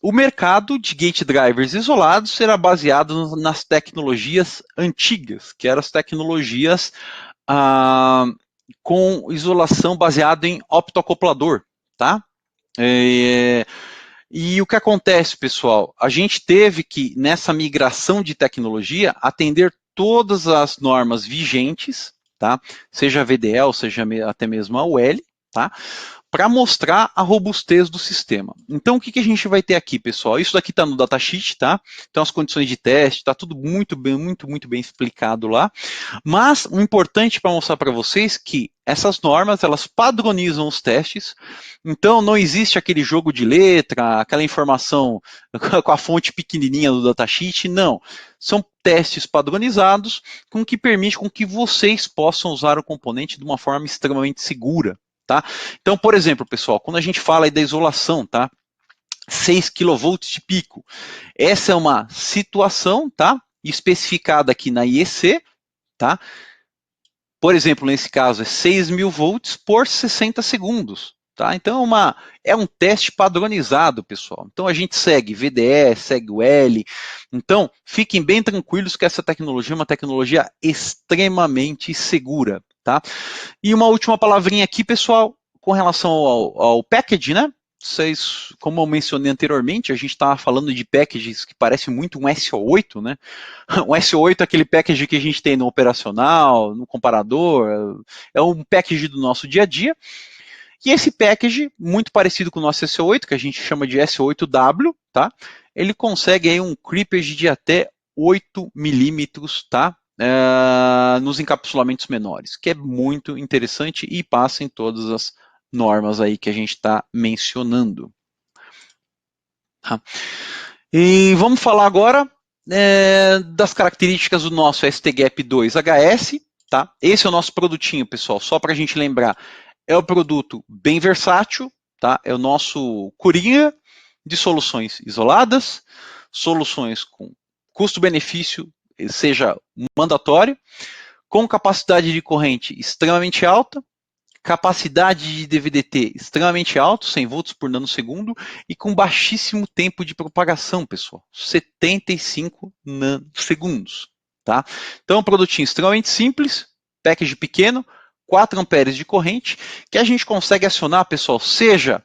O mercado de gate drivers isolados será baseado nas tecnologias antigas, que eram as tecnologias com isolação baseada em optoacoplador, tá? E o que acontece, pessoal? A gente teve que, nessa migração de tecnologia, atender todas as normas vigentes, tá? Seja a VDL, seja até mesmo a UL, tá? Para mostrar a robustez do sistema. Então, o que a gente vai ter aqui, pessoal? Isso daqui está no datasheet, tá? Então, as condições de teste, está tudo muito bem explicado lá. Mas, o importante para mostrar para vocês que essas normas, elas padronizam os testes. Então, não existe aquele jogo de letra, aquela informação com a fonte pequenininha do datasheet, não. São testes padronizados com que permite com que vocês possam usar o componente de uma forma extremamente segura. Tá? Então, por exemplo, pessoal, quando a gente fala aí da isolação, tá? 6 kV de pico. Essa é uma situação, tá? Especificada aqui na IEC, tá? Por exemplo, nesse caso é 6.000 volts por 60 segundos. Tá? Então é um teste padronizado, pessoal. Então a gente segue VDE, segue o L. Então fiquem bem tranquilos que essa tecnologia é uma tecnologia extremamente segura. Tá? E uma última palavrinha aqui, pessoal, com relação ao package, né? Vocês, como eu mencionei anteriormente, a gente estava falando de packages que parecem muito um SO8, né? Um SO8 é aquele package que a gente tem no operacional, no comparador, é um package do nosso dia a dia. E esse package, muito parecido com o nosso SO8, que a gente chama de SO8W, tá? Ele consegue aí um creepage de até 8 milímetros, tá? Nos encapsulamentos menores, que é muito interessante e passa em todas as normas aí que a gente está mencionando. Tá? E vamos falar agora das características do nosso STGAP2HS. Tá? Esse é o nosso produtinho, pessoal, só para a gente lembrar. É um produto bem versátil, tá? É o nosso coringa de soluções isoladas, soluções com custo-benefício, seja mandatório, com capacidade de corrente extremamente alta, capacidade de DVDT extremamente alto, 100 volts por nanosegundo, e com baixíssimo tempo de propagação, pessoal, 75 nanosegundos. Tá? Então, é um produtinho extremamente simples, package pequeno, 4 amperes de corrente, que a gente consegue acionar, pessoal, seja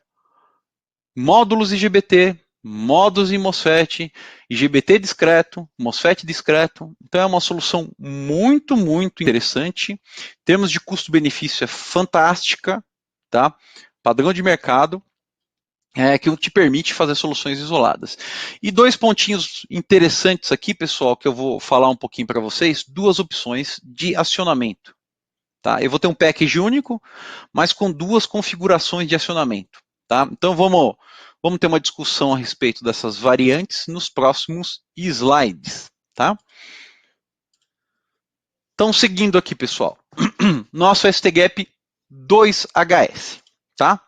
módulos IGBT, módulos em MOSFET, IGBT discreto, MOSFET discreto. Então é uma solução muito interessante. Em termos de custo-benefício é fantástica, tá? Padrão de mercado, que te permite fazer soluções isoladas. E 2 pontinhos interessantes aqui, pessoal, que eu vou falar um pouquinho para vocês, 2 opções de acionamento. Tá? Eu vou ter um package único, mas com 2 configurações de acionamento. Tá? Então vamos ter uma discussão a respeito dessas variantes nos próximos slides. Tá? Então, seguindo aqui, pessoal, nosso STGAP 2HS. Tá?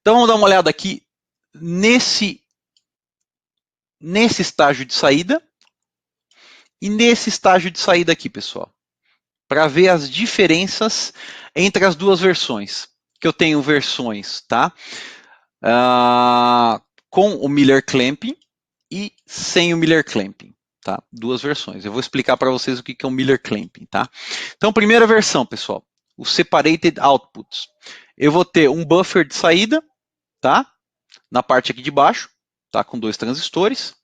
Então vamos dar uma olhada aqui nesse estágio de saída e nesse estágio de saída aqui, pessoal, para ver as diferenças entre as 2 versões. Que eu tenho versões, tá? Com o Miller Clamping e sem o Miller Clamping, tá? 2 versões. Eu vou explicar para vocês o que é o Miller Clamping, tá? Então, primeira versão, pessoal, o Separated Outputs. Eu vou ter um buffer de saída, tá? Na parte aqui de baixo, tá? Com 2 transistores.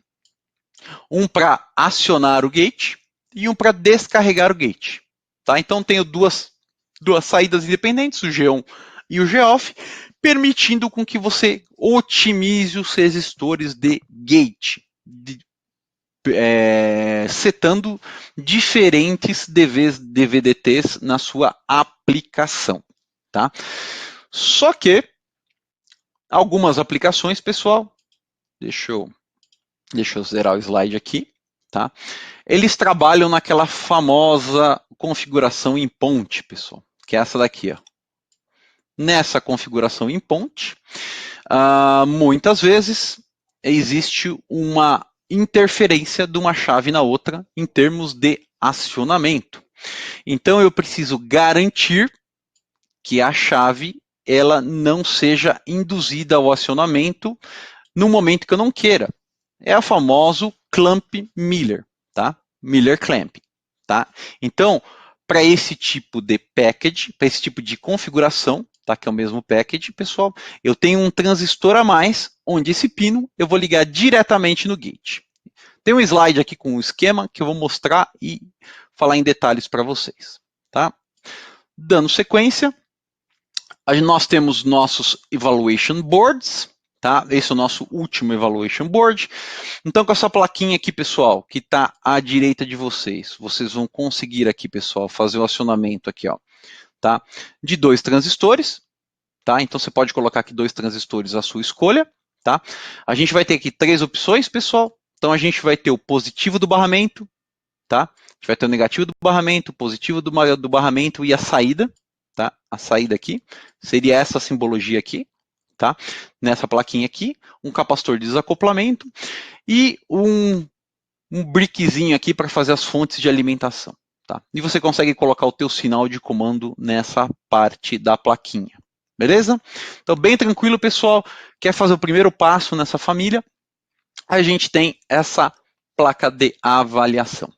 Um para acionar o gate e um para descarregar o gate, tá? Então, tenho duas saídas independentes, o G1 e o G-off, permitindo com que você otimize os resistores de gate, setando diferentes DVDTs na sua aplicação. Tá? Só que algumas aplicações, pessoal, deixa eu zerar o slide aqui, tá? Eles trabalham naquela famosa configuração em ponte, pessoal, que é essa daqui, ó. Nessa configuração em ponte, muitas vezes existe uma interferência de uma chave na outra em termos de acionamento. Então eu preciso garantir que a chave ela não seja induzida ao acionamento no momento que eu não queira. É o famoso clamp Miller, tá? Miller clamp, tá? Então, para esse tipo de package, para esse tipo de configuração, tá? Que é o mesmo package, pessoal, eu tenho um transistor a mais, onde esse pino eu vou ligar diretamente no gate. Tem um slide aqui com um esquema que eu vou mostrar e falar em detalhes para vocês, tá? Dando sequência, nós temos nossos evaluation boards, tá? Esse é o nosso último evaluation board. Então, com essa plaquinha aqui, pessoal, que está à direita de vocês, vocês vão conseguir aqui, pessoal, fazer o acionamento aqui, ó, tá? De 2 transistores, tá? Então, você pode colocar aqui 2 transistores à sua escolha, tá? A gente vai ter aqui 3 opções, pessoal. Então, a gente vai ter o positivo do barramento, tá? A gente vai ter o negativo do barramento, o positivo do barramento e a saída, tá? A saída aqui seria essa simbologia aqui, tá? Nessa plaquinha aqui, um capacitor de desacoplamento e um brickzinho aqui para fazer as fontes de alimentação, tá? E você consegue colocar o teu sinal de comando nessa parte da plaquinha, beleza? Então, bem tranquilo, pessoal. Quer fazer o primeiro passo nessa família? A gente tem essa placa de avaliação.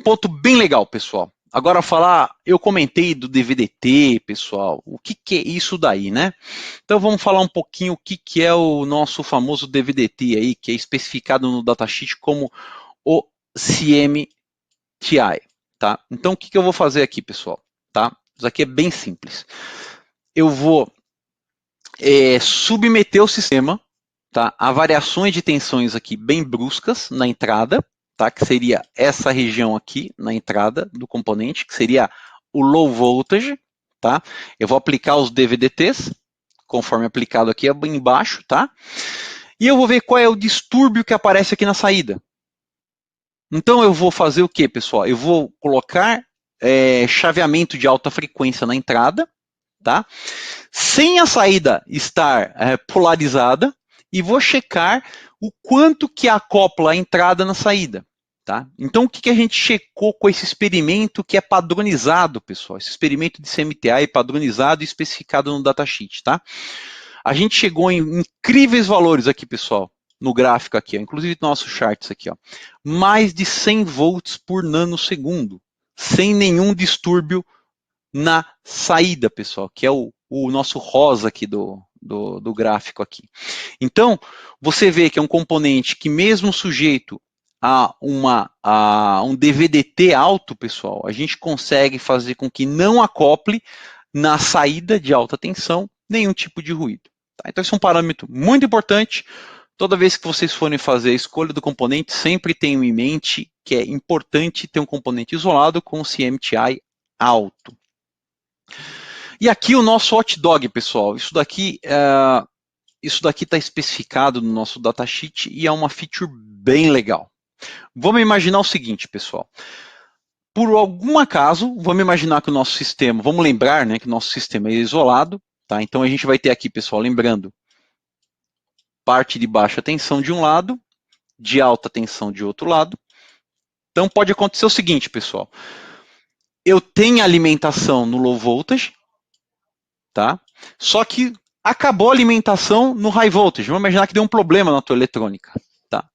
Ponto bem legal, pessoal. Agora falar, eu comentei do DVD-T, pessoal. O que é isso daí, né? Então vamos falar um pouquinho o que é o nosso famoso DVD-T aí, que é especificado no datasheet como o CMTI, tá? Então o que eu vou fazer aqui, pessoal? Tá? Isso aqui é bem simples. Eu vou submeter o sistema, tá, a variações de tensões aqui bem bruscas na entrada, tá, que seria essa região aqui na entrada do componente, que seria o low voltage, tá? Eu vou aplicar os DVDTs, conforme aplicado aqui embaixo, tá? E eu vou ver qual é o distúrbio que aparece aqui na saída. Então eu vou fazer o que, pessoal? Eu vou colocar chaveamento de alta frequência na entrada, tá? Sem a saída estar polarizada, e vou checar o quanto que acopla a entrada na saída, tá? Então, o que a gente checou com esse experimento que é padronizado, pessoal? Esse experimento de CMTI padronizado e especificado no datasheet, tá? A gente chegou em incríveis valores aqui, pessoal, no gráfico aqui, ó, inclusive no nosso charts aqui, ó. Mais de 100 volts por nanosegundo, sem nenhum distúrbio na saída, pessoal, que é o nosso rosa aqui do gráfico aqui. Então, você vê que é um componente que mesmo sujeito a um DVDT alto, pessoal, a gente consegue fazer com que não acople na saída de alta tensão nenhum tipo de ruído. Tá? Então, esse é um parâmetro muito importante. Toda vez que vocês forem fazer a escolha do componente, sempre tenham em mente que é importante ter um componente isolado com CMTI alto. E aqui o nosso hot dog, pessoal. Isso daqui está especificado no nosso datasheet e é uma feature bem legal. Vamos imaginar o seguinte, pessoal. Por algum acaso, vamos imaginar que o nosso sistema, vamos lembrar, né, que o nosso sistema é isolado, tá? Então a gente vai ter aqui, pessoal, lembrando, parte de baixa tensão de um lado, de alta tensão de outro lado. Então pode acontecer o seguinte, pessoal. Eu tenho alimentação no low voltage, tá? Só que acabou a alimentação no high voltage. Vamos imaginar que deu um problema na tua eletrônica, tá?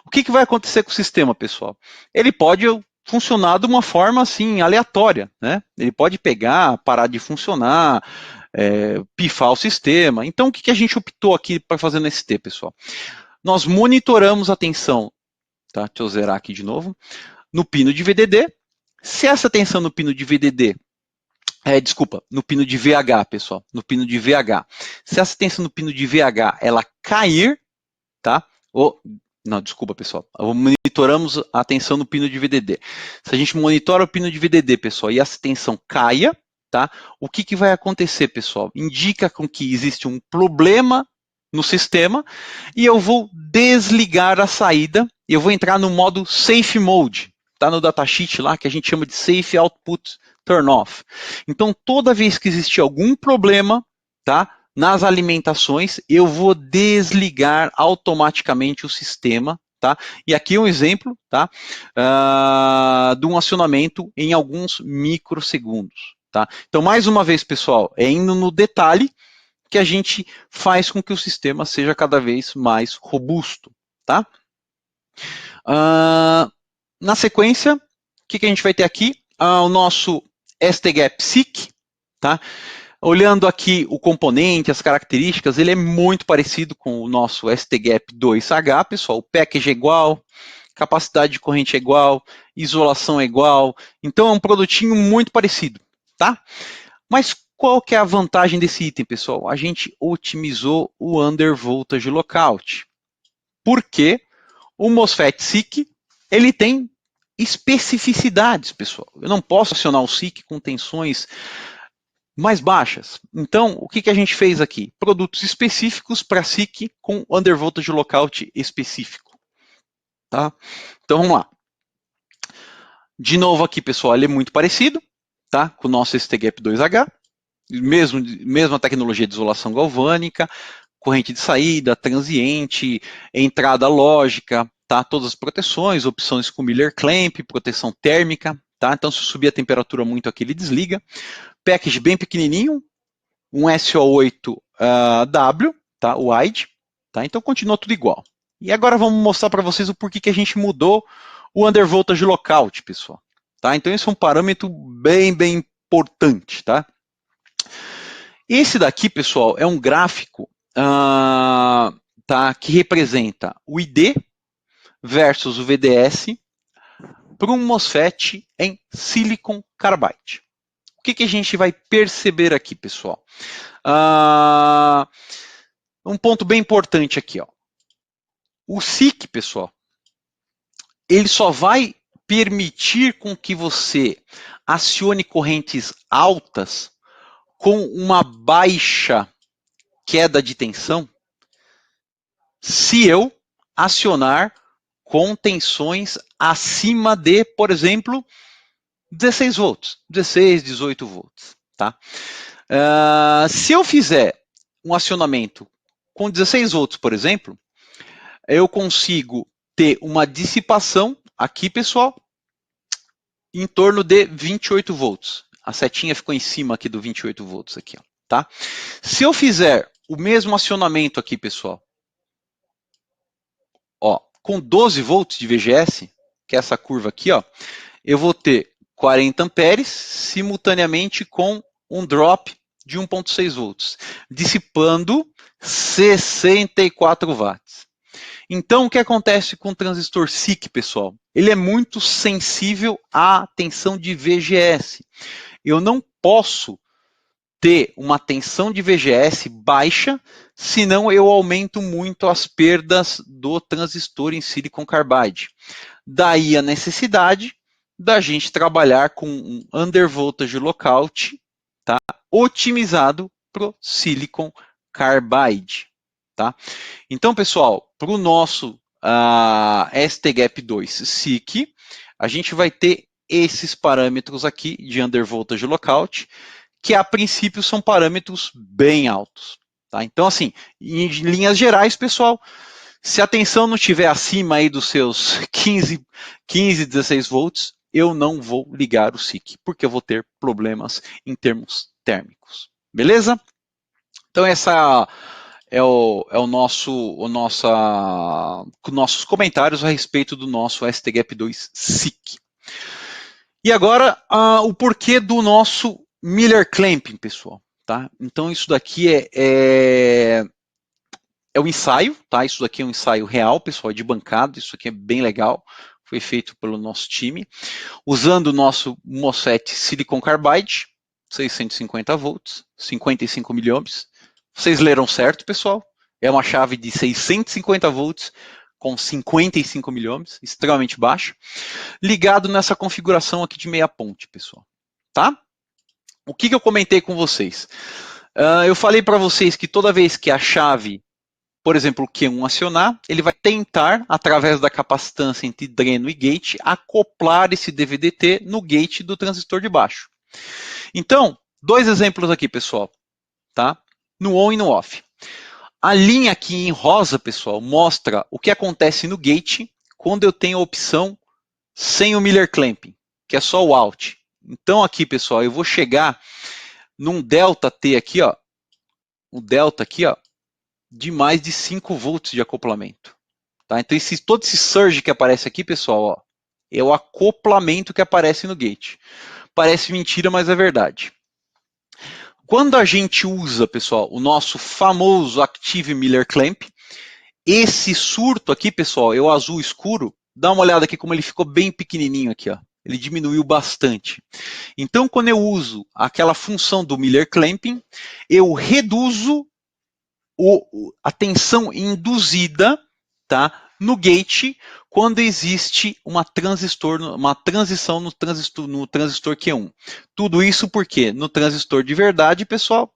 O que vai acontecer com o sistema, pessoal? Ele pode funcionar de uma forma assim aleatória, né? Ele pode pegar, parar de funcionar, pifar o sistema. Então, o que a gente optou aqui para fazer no ST, pessoal? Nós monitoramos a tensão, tá? Deixa eu zerar aqui de novo, no pino de VDD. Se essa tensão no pino de VDD, no pino de VH, pessoal, no pino de VH, se essa tensão no pino de VH, ela cair, tá? Pessoal, monitoramos a tensão no pino de VDD. Se a gente monitora o pino de VDD, pessoal, e essa tensão caia, tá? O que vai acontecer, pessoal? Indica com que existe um problema no sistema e eu vou desligar a saída e eu vou entrar no modo Safe Mode. Tá no datasheet lá, que a gente chama de Safe Output Turn Off. Então, toda vez que existir algum problema, tá, nas alimentações, eu vou desligar automaticamente o sistema, tá? E aqui um exemplo, tá, de um acionamento em alguns microsegundos, Tá? Então, mais uma vez, pessoal, é indo no detalhe que a gente faz com que o sistema seja cada vez mais robusto. Tá? Na sequência, o que a gente vai ter aqui? O nosso STGAP SIC. Tá? Olhando aqui o componente, as características, ele é muito parecido com o nosso STGAP 2H, pessoal. O package é igual, capacidade de corrente é igual, isolação é igual. Então, é um produtinho muito parecido, tá? Mas qual que é a vantagem desse item, pessoal? A gente otimizou o undervoltage lockout. Porque o MOSFET SiC, ele tem especificidades, pessoal. Eu não posso acionar o SiC com tensões mais baixas. Então, o que a gente fez aqui? Produtos específicos para SiC com undervoltage lockout específico. Tá? Então, vamos lá. De novo aqui, pessoal, ele é muito parecido, tá? Com o nosso STGAP 2H. Mesma tecnologia de isolação galvânica, corrente de saída, transiente, entrada lógica, tá? Todas as proteções, opções com Miller Clamp, proteção térmica, tá? Então, se subir a temperatura muito aqui, ele desliga. Package bem pequenininho, um SO8W, tá? Wide, tá? Então continua tudo igual. E agora vamos mostrar para vocês o porquê que a gente mudou o undervoltage lockout, pessoal. Tá? Então esse é um parâmetro bem importante, tá? Esse daqui, pessoal, é um gráfico tá, que representa o ID versus o VDS para um MOSFET em silicon carbide. O que a gente vai perceber aqui, pessoal? Um ponto bem importante aqui, ó. O SiC, pessoal, ele só vai permitir com que você acione correntes altas com uma baixa queda de tensão se eu acionar com tensões acima de, por exemplo, 16 volts, 16, 18 volts, tá? Se eu fizer um acionamento com 16 volts, por exemplo, eu consigo ter uma dissipação aqui, pessoal, em torno de 28 volts. A setinha ficou em cima aqui do 28 volts aqui, ó, tá? Se eu fizer o mesmo acionamento aqui, pessoal, ó, com 12 volts de VGS, que é essa curva aqui, ó, eu vou ter 40 amperes simultaneamente com um drop de 1.6 volts, dissipando 64 watts. Então, o que acontece com o transistor SiC, pessoal? Ele é muito sensível à tensão de VGS. Eu não posso ter uma tensão de VGS baixa, senão eu aumento muito as perdas do transistor em silicon carbide. Daí a necessidade da gente trabalhar com um undervoltage lockout, tá? Otimizado para o silicon carbide. Tá? Então, pessoal, para o nosso STGAP2 SiC, a gente vai ter esses parâmetros aqui de undervoltage lockout, que a princípio são parâmetros bem altos. Tá? Então, assim, em linhas gerais, pessoal, se a tensão não estiver acima aí dos seus 15, 16 volts, eu não vou ligar o SiC, porque eu vou ter problemas em termos térmicos. Beleza? Então, essa nossos comentários a respeito do nosso STGAP2 SiC. E agora, o porquê do nosso Miller Clamping, pessoal. Tá? Então, isso daqui é um ensaio, tá? Isso daqui é um ensaio real, pessoal, de bancada. Isso aqui é bem legal. Foi feito pelo nosso time. Usando o nosso MOSFET Silicon Carbide, 650 volts, 55 miliamperes. Vocês leram certo, pessoal? É uma chave de 650 volts com 55 miliamperes, extremamente baixa, ligado nessa configuração aqui de meia ponte, pessoal. Tá? O que eu comentei com vocês? Eu falei para vocês que toda vez que a chave, por exemplo, o Q1 acionar, ele vai tentar, através da capacitância entre dreno e gate, acoplar esse DVDT no gate do transistor de baixo. Então, dois exemplos aqui, pessoal. Tá? No on e no off. A linha aqui em rosa, pessoal, mostra o que acontece no gate quando eu tenho a opção sem o Miller Clamping, que é só o out. Então aqui, pessoal, eu vou chegar num delta T aqui, ó, um delta aqui, ó, de mais de 5 volts de acoplamento. Tá? Então todo esse surge que aparece aqui, pessoal, ó, é o acoplamento que aparece no gate. Parece mentira, mas é verdade. Quando a gente usa, pessoal, o nosso famoso Active Miller Clamp, esse surto aqui, pessoal, é o azul escuro. Dá uma olhada aqui como ele ficou bem pequenininho aqui, ó. Ele diminuiu bastante. Então, quando eu uso aquela função do Miller Clamping, eu reduzo a tensão induzida, tá, no gate quando existe uma transição no transistor Q1. Tudo isso porque no transistor de verdade, pessoal,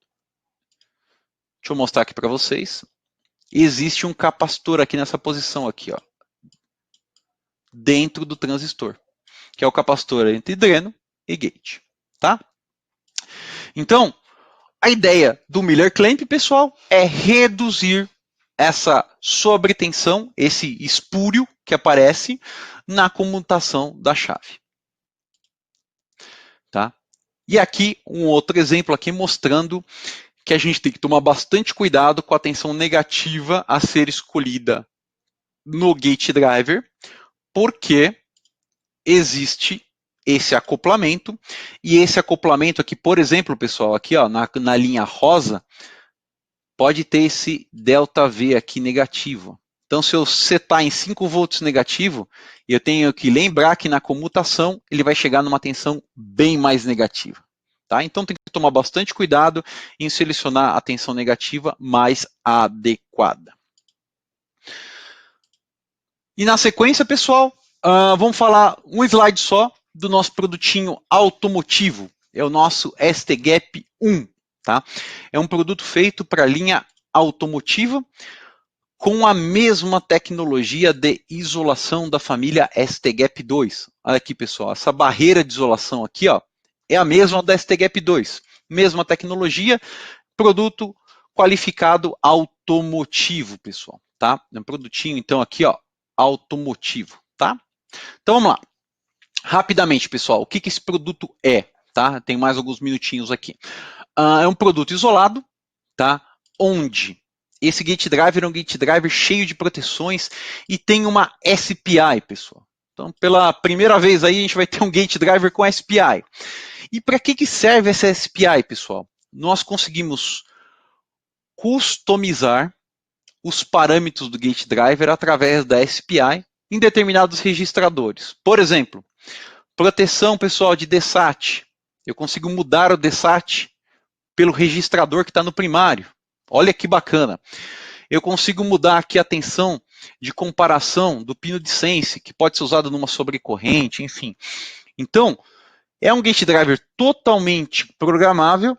deixa eu mostrar aqui para vocês, existe um capacitor aqui nessa posição aqui, ó, dentro do transistor, que é o capacitor entre dreno e gate, tá? Então, a ideia do Miller Clamp, pessoal, é reduzir essa sobretensão, esse espúrio que aparece na comutação da chave. Tá? E aqui um outro exemplo aqui mostrando que a gente tem que tomar bastante cuidado com a tensão negativa a ser escolhida no gate driver, porque existe esse acoplamento, e esse acoplamento aqui, por exemplo, pessoal, aqui ó, na linha rosa, pode ter esse ΔV aqui negativo. Então, se eu setar em 5 volts negativo, eu tenho que lembrar que na comutação ele vai chegar numa tensão bem mais negativa. Tá? Então, tem que tomar bastante cuidado em selecionar a tensão negativa mais adequada. E na sequência, pessoal, vamos falar um slide só do nosso produtinho automotivo. É o nosso STGAP 1. Tá? É um produto feito para a linha automotiva com a mesma tecnologia de isolação da família STGAP 2. Olha aqui, pessoal, essa barreira de isolação aqui, ó, é a mesma da STGAP 2. Mesma tecnologia, produto qualificado automotivo, pessoal. Tá? É um produtinho, então, aqui, ó, automotivo. Tá? Então, vamos lá. Rapidamente, pessoal, o que esse produto é? Tá? Tem mais alguns minutinhos aqui. É um produto isolado, tá? Onde esse gate driver é um gate driver cheio de proteções e tem uma SPI, pessoal. Então, pela primeira vez aí, a gente vai ter um gate driver com SPI. E para que serve essa SPI, pessoal? Nós conseguimos customizar os parâmetros do gate driver através da SPI em determinados registradores. Por exemplo, proteção, pessoal, de DSAT. Eu consigo mudar o DSAT pelo registrador que está no primário. Olha que bacana. Eu consigo mudar aqui a tensão de comparação do pino de sense, que pode ser usado numa sobrecorrente, enfim. Então, é um gate driver totalmente programável,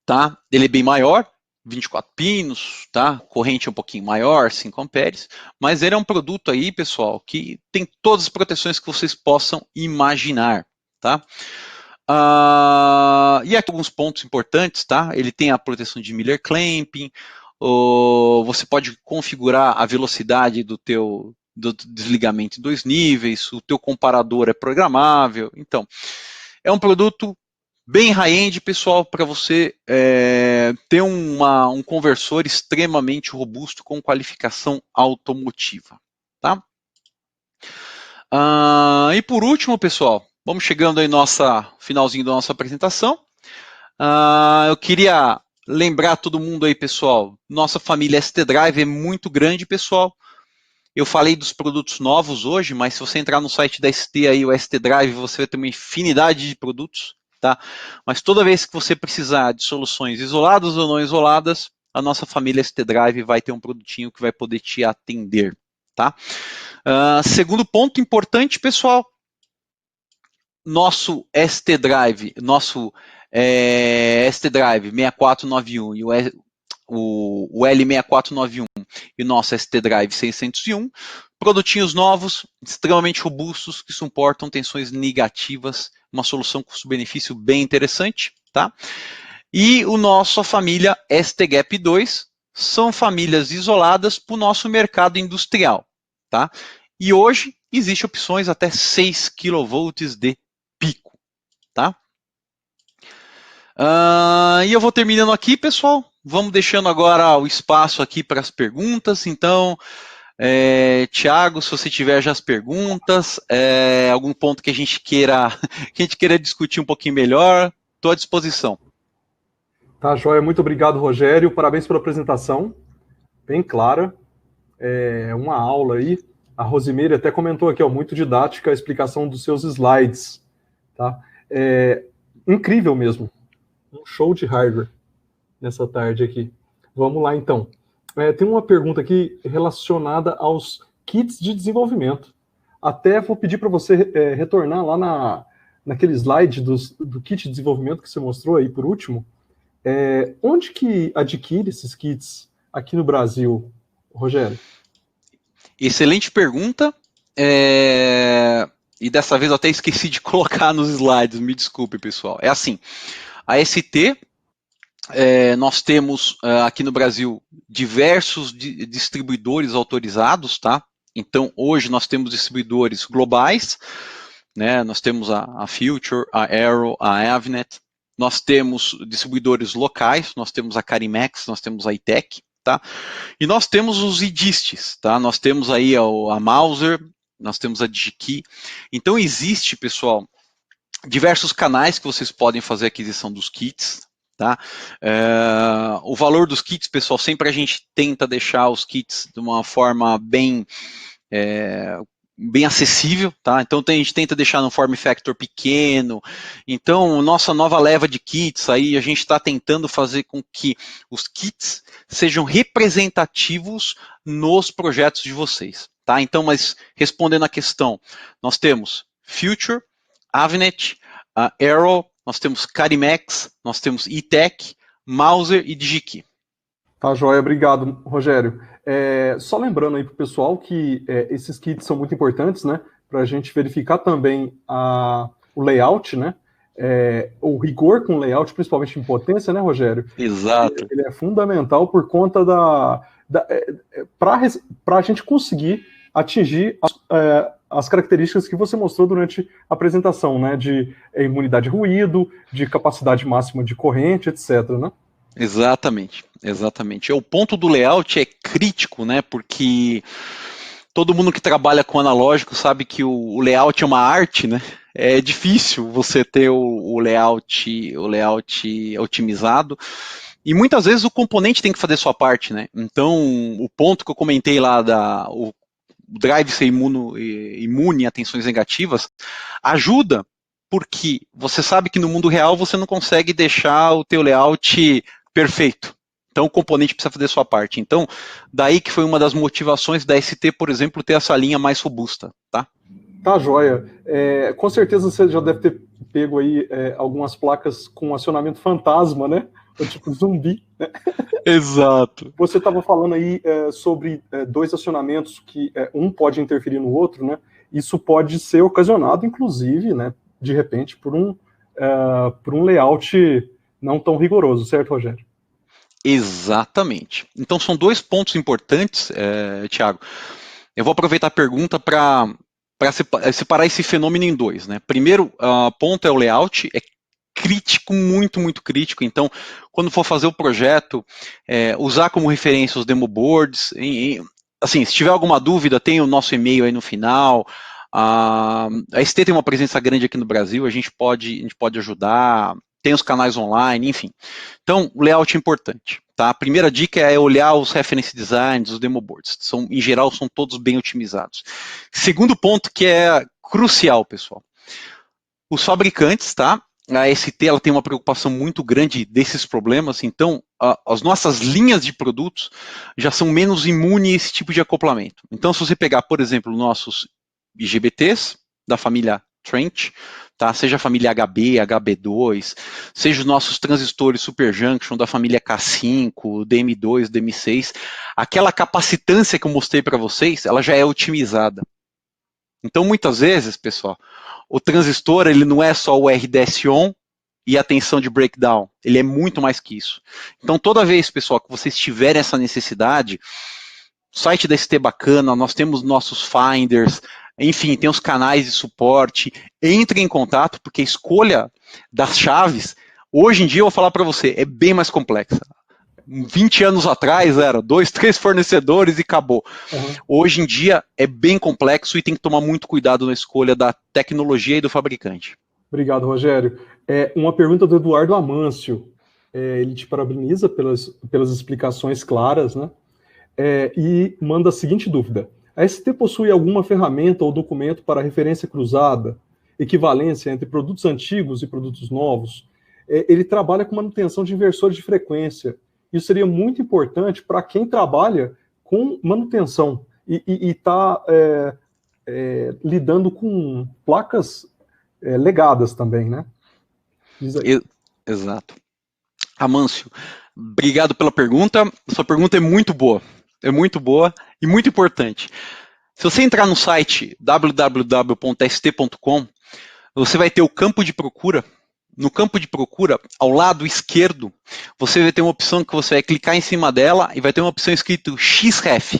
tá? Ele é bem maior, 24 pinos, tá? Corrente um pouquinho maior, 5 amperes, mas ele é um produto aí, pessoal, que tem todas as proteções que vocês possam imaginar, tá? E aqui alguns pontos importantes, tá? Ele tem a proteção de Miller Clamping, você pode configurar a velocidade do desligamento em 2 níveis, o teu comparador é programável. Então, é um produto bem high-end, pessoal, para você ter um conversor extremamente robusto com qualificação automotiva, tá? E por último, pessoal, vamos chegando aí no finalzinho da nossa apresentação. Eu queria lembrar todo mundo aí, pessoal, nossa família ST Drive é muito grande, pessoal. Eu falei dos produtos novos hoje, mas se você entrar no site da ST aí, o ST Drive, você vai ter uma infinidade de produtos, tá? Mas toda vez que você precisar de soluções isoladas ou não isoladas, a nossa família ST Drive vai ter um produtinho que vai poder te atender, tá? Segundo ponto importante, pessoal, nosso ST Drive, ST Drive 6491 e o L6491 e o nosso ST Drive 601, produtinhos novos, extremamente robustos, que suportam tensões negativas, uma solução custo-benefício bem interessante, tá? E a nossa família STGAP 2 são famílias isoladas para o nosso mercado industrial, tá? E hoje existem opções até 6 kV de pico, tá? E eu vou terminando aqui, pessoal. Vamos deixando agora o espaço aqui para as perguntas. Então, Thiago, se você tiver já as perguntas, algum ponto que a gente queira discutir um pouquinho melhor, estou à disposição. Tá, joia. Muito obrigado, Rogério. Parabéns pela apresentação. Bem clara. Uma aula aí. A Rosimeire até comentou aqui, ó, muito didática a explicação dos seus slides. Tá? Incrível mesmo. Um show de hardware nessa tarde aqui. Vamos lá, então. Tem uma pergunta aqui relacionada aos kits de desenvolvimento. Até vou pedir para você retornar lá naquele slide do kit de desenvolvimento que você mostrou aí por último. Onde que adquire esses kits aqui no Brasil, Rogério? Excelente pergunta. E dessa vez eu até esqueci de colocar nos slides, me desculpe, pessoal. É assim, a ST, nós temos aqui no Brasil diversos distribuidores autorizados, tá? Então, hoje nós temos distribuidores globais, né? Nós temos a Future, a Arrow, a Avnet, nós temos distribuidores locais, nós temos a Carimex, nós temos a ITEC, tá? E nós temos os IDISTs, tá? Nós temos aí a Mouser, nós temos a DigiKey. Então, existe, pessoal, diversos canais que vocês podem fazer a aquisição dos kits, tá? O valor dos kits, pessoal, sempre a gente tenta deixar os kits de uma forma bem acessível, tá? Então a gente tenta deixar no form factor pequeno. Então, nossa nova leva de kits aí, a gente está tentando fazer com que os kits sejam representativos nos projetos de vocês, tá? Então, mas respondendo a questão, nós temos Future, Avnet, Arrow, nós temos Carimex, nós temos ITEC, Mouser e DigiKey. Tá, joia. Obrigado, Rogério. Só lembrando aí para o pessoal que esses kits são muito importantes, né? Para a gente verificar também o layout, né? O rigor com o layout, principalmente em potência, né, Rogério? Exato. Ele é fundamental por conta para a gente conseguir atingir as características que você mostrou durante a apresentação, né? De imunidade a ruído, de capacidade máxima de corrente, etc., né? Exatamente, exatamente. O ponto do layout é crítico, né? Porque todo mundo que trabalha com analógico sabe que o layout é uma arte, né? É difícil você ter o layout otimizado. E muitas vezes o componente tem que fazer sua parte, né? Então, o ponto que eu comentei lá o drive ser imune a tensões negativas ajuda, porque você sabe que no mundo real você não consegue deixar o teu layout perfeito. Então o componente precisa fazer sua parte. Então, daí que foi uma das motivações da ST, por exemplo, ter essa linha mais robusta, tá? Tá, joia. Com certeza você já deve ter pego aí algumas placas com acionamento fantasma, né? O tipo zumbi, né? Exato. Você estava falando aí sobre dois acionamentos que um pode interferir no outro, né? Isso pode ser ocasionado, inclusive, né? De repente, por um layout não tão rigoroso, certo, Rogério? Exatamente. Então são dois pontos importantes, Thiago. Eu vou aproveitar a pergunta para separar esse fenômeno em dois, né? Primeiro ponto é o layout, é crítico, muito, muito crítico. Então, quando for fazer o projeto, usar como referência os demo boards. Assim, se tiver alguma dúvida, tem o nosso e-mail aí no final. A ST tem uma presença grande aqui no Brasil, a gente pode ajudar. Tem os canais online, enfim. Então, o layout é importante. Tá? A primeira dica é olhar os reference designs, os demo boards. Em geral, são todos bem otimizados. Segundo ponto que é crucial, pessoal. Os fabricantes, tá? A ST ela tem uma preocupação muito grande desses problemas, então as nossas linhas de produtos já são menos imunes a esse tipo de acoplamento. Então, se você pegar, por exemplo, nossos IGBTs da família Trench, tá? Seja a família HB, HB2, seja os nossos transistores Super Junction da família K5, DM2, DM6, aquela capacitância que eu mostrei para vocês, ela já é otimizada. Então, muitas vezes, pessoal, o transistor ele não é só o RDS on e a tensão de breakdown, ele é muito mais que isso. Então, toda vez, pessoal, que vocês tiverem essa necessidade, o site da ST bacana, nós temos nossos finders, enfim, tem os canais de suporte, entre em contato, porque a escolha das chaves, hoje em dia eu vou falar para você, é bem mais complexa. 20 anos atrás era 2, 3 fornecedores e acabou. Uhum. Hoje em dia é bem complexo e tem que tomar muito cuidado na escolha da tecnologia e do fabricante. Obrigado, Rogério. Uma pergunta do Eduardo Amâncio. Ele te parabeniza pelas explicações claras, né? E manda a seguinte dúvida. A ST possui alguma ferramenta ou documento para referência cruzada, equivalência entre produtos antigos e produtos novos? Ele trabalha com manutenção de inversores de frequência. Isso seria muito importante para quem trabalha com manutenção e está lidando com placas legadas também, né? Diz aí. Exato. Amâncio, obrigado pela pergunta. Sua pergunta é muito boa e muito importante. Se você entrar no site www.st.com, você vai ter o campo de procura. No campo de procura, ao lado esquerdo, você vai ter uma opção que você vai clicar em cima dela e vai ter uma opção escrito XREF.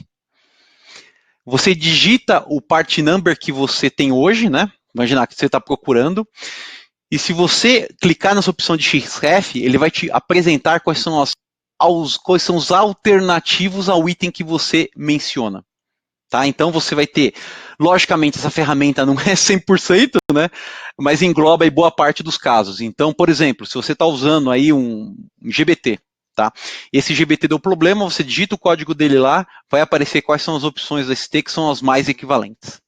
Você digita o part number que você tem hoje, né? Imaginar que você está procurando. E se você clicar nessa opção de XREF, ele vai te apresentar quais são os alternativos ao item que você menciona. Tá? Então você vai ter, logicamente, essa ferramenta não é 100%, né? Mas engloba aí boa parte dos casos. Então, por exemplo, se você está usando aí um GBT, tá? Esse GBT deu problema, você digita o código dele lá, vai aparecer quais são as opções da ST que são as mais equivalentes.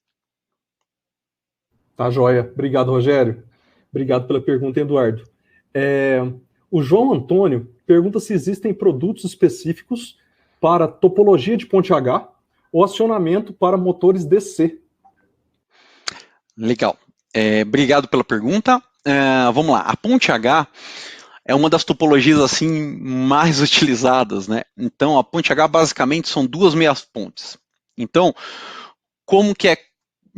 Tá joia. Obrigado, Rogério. Obrigado pela pergunta, Eduardo. O João Antônio pergunta se existem produtos específicos para topologia de ponte H ou acionamento para motores DC. Legal. Obrigado pela pergunta. Vamos lá. A ponte H é uma das topologias assim mais utilizadas, né? Então, a ponte H basicamente são duas meias pontes. Então, como que é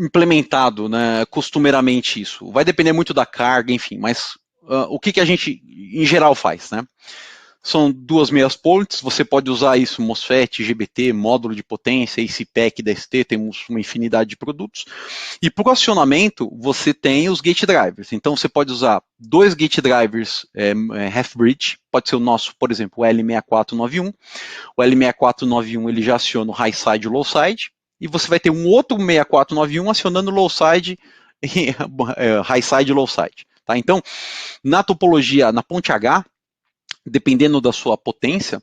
implementado, né, costumeiramente isso? Vai depender muito da carga, enfim, mas o que a gente, em geral, faz, né? São duas meias pontes, você pode usar isso, MOSFET, GBT, módulo de potência, ICPEC da ST, temos uma infinidade de produtos. E para o acionamento, você tem os gate drivers. Então, você pode usar dois gate drivers half-bridge, pode ser o nosso, por exemplo, o L6491. O L6491 ele já aciona o high side e o low side, e você vai ter um outro 6491 acionando low side, high side e low side. Tá? Então, na topologia, na ponte H, dependendo da sua potência,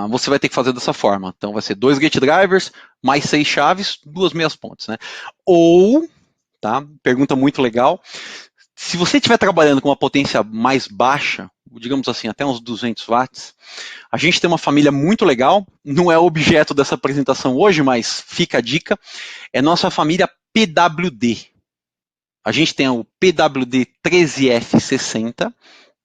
você vai ter que fazer dessa forma. Então, vai ser dois gate drivers, mais 6 chaves, duas meias pontes. Né? Ou, tá? Pergunta muito legal, se você estiver trabalhando com uma potência mais baixa, digamos assim, até uns 200 watts, a gente tem uma família muito legal, não é objeto dessa apresentação hoje, mas fica a dica, é nossa família PWD. A gente tem o PWD 13F60,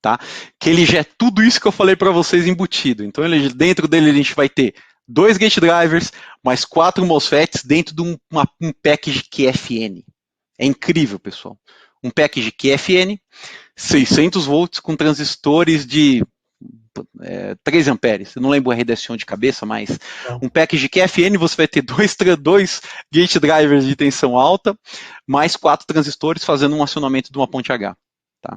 tá? Que ele já é tudo isso que eu falei para vocês embutido. Então, dentro dele a gente vai ter dois gate drivers, mais 4 MOSFETs dentro de um package QFN. É incrível, pessoal. Um package QFN, 600 volts com transistores de 3 amperes. Eu não lembro a redação de cabeça, mas um package QFN você vai ter dois gate drivers de tensão alta, mais 4 transistores fazendo um acionamento de uma ponte H. Tá?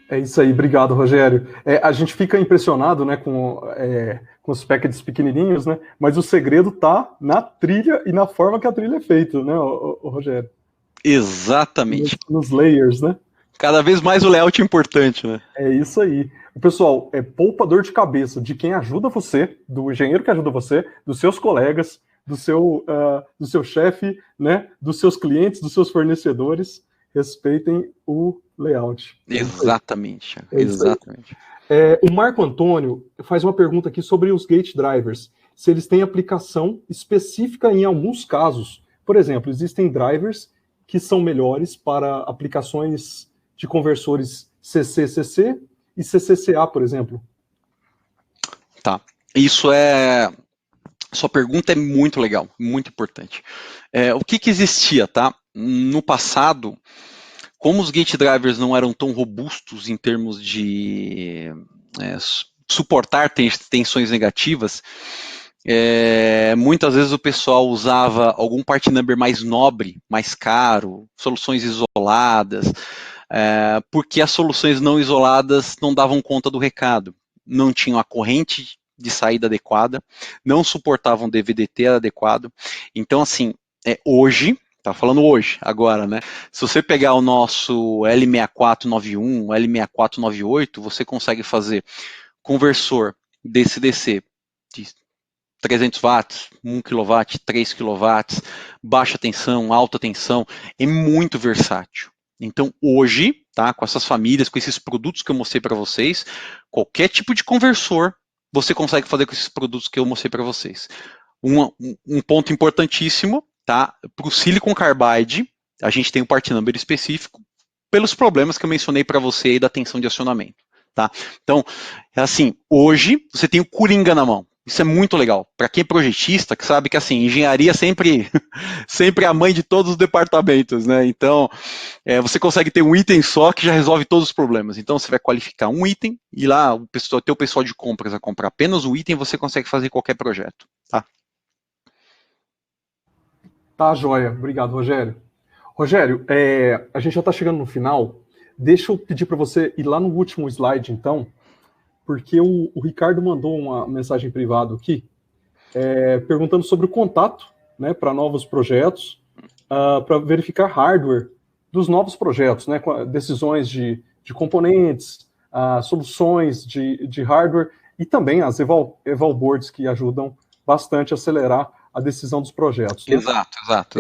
É isso aí, obrigado, Rogério. A gente fica impressionado, né, com os packages pequenininhos, né, mas o segredo está na trilha e na forma que a trilha é feita, né, o Rogério? Exatamente. Nos layers, né? Cada vez mais o layout é importante, né? É isso aí. Pessoal, poupa dor de cabeça de quem ajuda você, do engenheiro que ajuda você, dos seus colegas, do seu chefe, né, dos seus clientes, dos seus fornecedores. Respeitem o layout. Exatamente. Exatamente. O Marco Antônio faz uma pergunta aqui sobre os gate drivers. Se eles têm aplicação específica em alguns casos. Por exemplo, existem drivers que são melhores para aplicações de conversores CC-CC e CCCA, por exemplo. Tá. Sua pergunta é muito legal, muito importante. O que existia, tá? No passado, como os gate drivers não eram tão robustos em termos de suportar tensões negativas, Muitas vezes o pessoal usava algum part number mais nobre, mais caro, soluções isoladas, porque as soluções não isoladas não davam conta do recado, não tinham a corrente de saída adequada, não suportavam DVDT adequado. Então, assim, hoje, tá falando hoje, agora, né? Se você pegar o nosso L6491, L6498, você consegue fazer conversor DC-DC de 300 watts, 1 kW, 3 kW, baixa tensão, alta tensão, é muito versátil. Então, hoje, tá, com essas famílias, com esses produtos que eu mostrei para vocês, qualquer tipo de conversor você consegue fazer com esses produtos que eu mostrei para vocês. Um ponto importantíssimo, tá, para o Silicon Carbide, a gente tem um part number específico pelos problemas que eu mencionei para você aí da tensão de acionamento. Tá? Então, assim, hoje você tem o Coringa na mão. Isso é muito legal. Para quem é projetista, que sabe que assim, engenharia sempre é a mãe de todos os departamentos, né? Então, você consegue ter um item só que já resolve todos os problemas. Então, você vai qualificar um item e lá o teu pessoal de compras vai comprar apenas o item e você consegue fazer qualquer projeto, tá? Tá, joia. Obrigado, Rogério. Rogério, a gente já está chegando no final. Deixa eu pedir para você ir lá no último slide, então, porque o Ricardo mandou uma mensagem privada aqui, perguntando sobre o contato, né, para novos projetos, para verificar hardware dos novos projetos, né, decisões de componentes, soluções de hardware e também as eval boards que ajudam bastante a acelerar a decisão dos projetos. Né? Exato.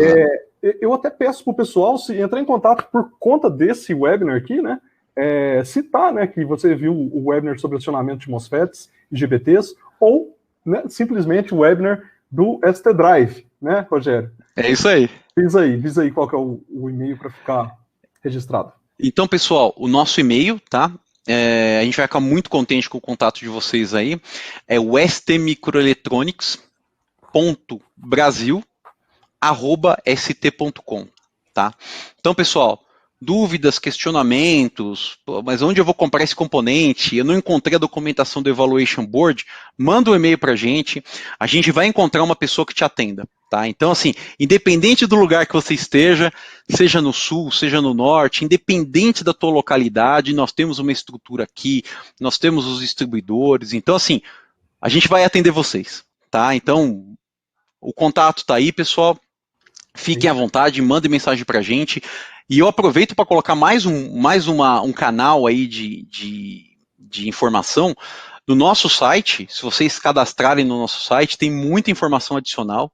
Eu até peço para o pessoal se entrar em contato por conta desse webinar aqui, né? Citar, né, que você viu o webinar sobre acionamento de MOSFETs e GBTs, ou, né, simplesmente o webinar do ST Drive, né, Rogério? É isso aí. Diz aí qual que é o e-mail para ficar registrado. Então, pessoal, o nosso e-mail, tá? A gente vai ficar muito contente com o contato de vocês aí. É o stmicroeletronics.brasil@st.com, tá? Então, pessoal, dúvidas, questionamentos, mas onde eu vou comprar esse componente? Eu não encontrei a documentação do Evaluation Board, manda um e-mail para a gente vai encontrar uma pessoa que te atenda, tá? Então, assim, independente do lugar que você esteja, seja no sul, seja no norte, independente da tua localidade, nós temos uma estrutura aqui, nós temos os distribuidores, então, assim, a gente vai atender vocês, tá? Então, o contato tá aí, pessoal. Fiquem à vontade, mandem mensagem para a gente. E eu aproveito para colocar mais um canal aí de informação. No nosso site, se vocês cadastrarem no nosso site, tem muita informação adicional,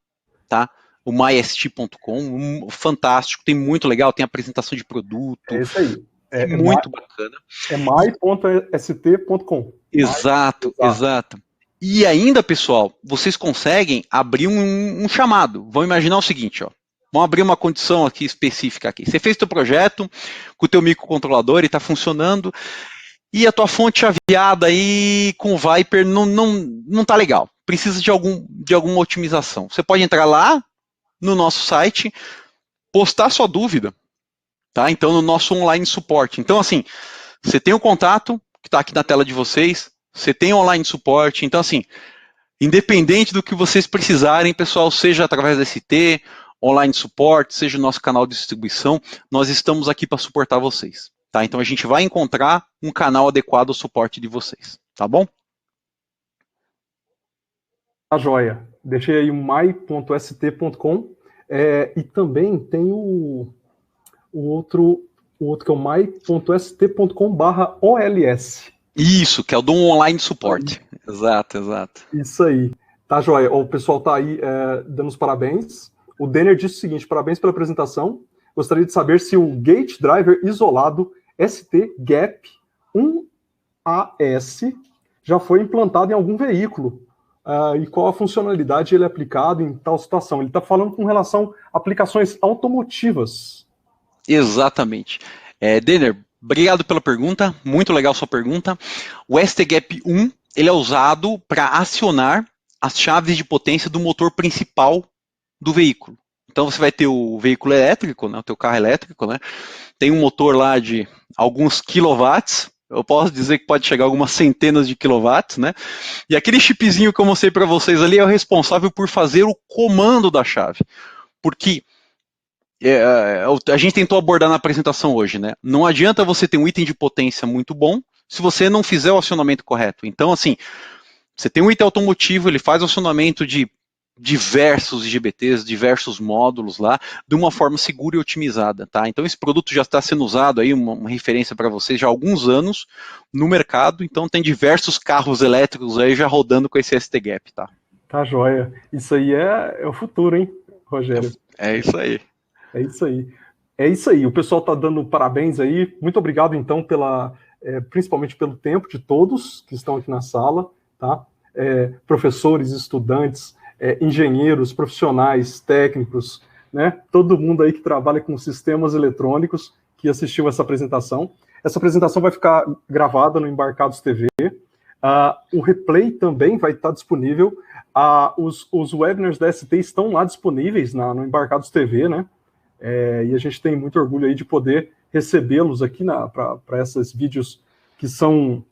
tá? O myst.com, fantástico, tem muito legal, tem apresentação de produto. É isso aí. É muito bacana. É my.st.com. Exato. E ainda, pessoal, vocês conseguem abrir um chamado. Vamos imaginar o seguinte, ó. Vamos abrir uma condição aqui específica aqui. Você fez teu projeto com o teu microcontrolador e está funcionando, e a tua fonte chaveada aí com o Viper não tá legal. Precisa de alguma otimização. Você pode entrar lá no nosso site, postar sua dúvida, tá? Então, no nosso online suporte. Então, assim, você tem o contato que está aqui na tela de vocês, você tem online suporte, então, assim, independente do que vocês precisarem, pessoal, seja através da ST, online suporte, seja o nosso canal de distribuição, nós estamos aqui para suportar vocês, tá? Então a gente vai encontrar um canal adequado ao suporte de vocês, tá bom? Tá joia. Deixei aí o my.st.com e também tem o outro que é o my.st.com/OLS. Isso, que é o do online suporte. Exato. Isso aí. Tá joia. O pessoal tá aí dando os parabéns. O Denner disse o seguinte: parabéns pela apresentação. Gostaria de saber se o Gate Driver isolado ST Gap 1AS já foi implantado em algum veículo e qual a funcionalidade ele é aplicado em tal situação. Ele está falando com relação a aplicações automotivas. Exatamente. Denner, obrigado pela pergunta, muito legal sua pergunta. O ST-Gap 1, ele é usado para acionar as chaves de potência do motor principal do veículo. Então você vai ter o veículo elétrico, né, o teu carro elétrico, né, tem um motor lá de alguns quilowatts, Eu posso dizer que pode chegar a algumas centenas de quilowatts, né? E aquele chipzinho que eu mostrei para vocês ali é o responsável por fazer o comando da chave. Porque a gente tentou abordar na apresentação hoje, né? Não adianta você ter um item de potência muito bom se você não fizer o acionamento correto. Então, assim, você tem um item automotivo, ele faz o acionamento de diversos IGBTs, diversos módulos lá, de uma forma segura e otimizada, tá? Então esse produto já está sendo usado aí, uma referência para vocês já há alguns anos no mercado, então tem diversos carros elétricos aí já rodando com esse ST-Gap, tá? Tá joia. Isso aí é o futuro, hein, Rogério? É isso aí. É isso aí. É isso aí. O pessoal está dando parabéns aí. Muito obrigado, então, principalmente pelo tempo de todos que estão aqui na sala, tá? Professores, estudantes, engenheiros, profissionais, técnicos, né? Todo mundo aí que trabalha com sistemas eletrônicos que assistiu essa apresentação. Essa apresentação vai ficar gravada no Embarcados TV. O replay também vai estar disponível. Os webinars da ST estão lá disponíveis no Embarcados TV, né? E a gente tem muito orgulho aí de poder recebê-los aqui para esses vídeos que são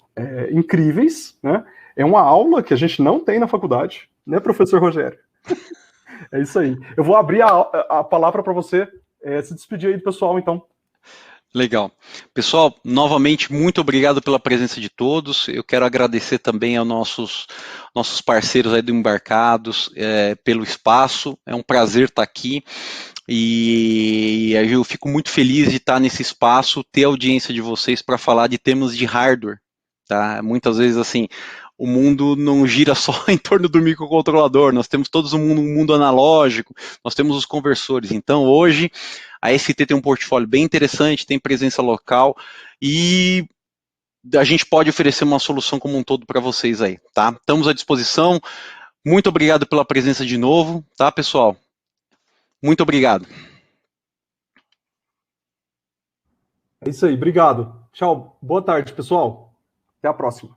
incríveis, né? É uma aula que a gente não tem na faculdade, né, professor Rogério? É isso aí. Eu vou abrir a palavra para você se despedir aí do pessoal, então. Legal. Pessoal, novamente, muito obrigado pela presença de todos. Eu quero agradecer também aos nossos parceiros aí do Embarcados pelo espaço. É um prazer estar aqui. E eu fico muito feliz de estar nesse espaço, ter a audiência de vocês para falar de temas de hardware, tá? Muitas vezes, assim, o mundo não gira só em torno do microcontrolador, nós temos todos um mundo analógico, nós temos os conversores. Então, hoje, a ST tem um portfólio bem interessante, tem presença local e a gente pode oferecer uma solução como um todo para vocês aí, tá? Estamos à disposição. Muito obrigado pela presença de novo, tá, pessoal? Muito obrigado. É isso aí, obrigado. Tchau, boa tarde, pessoal. Até a próxima.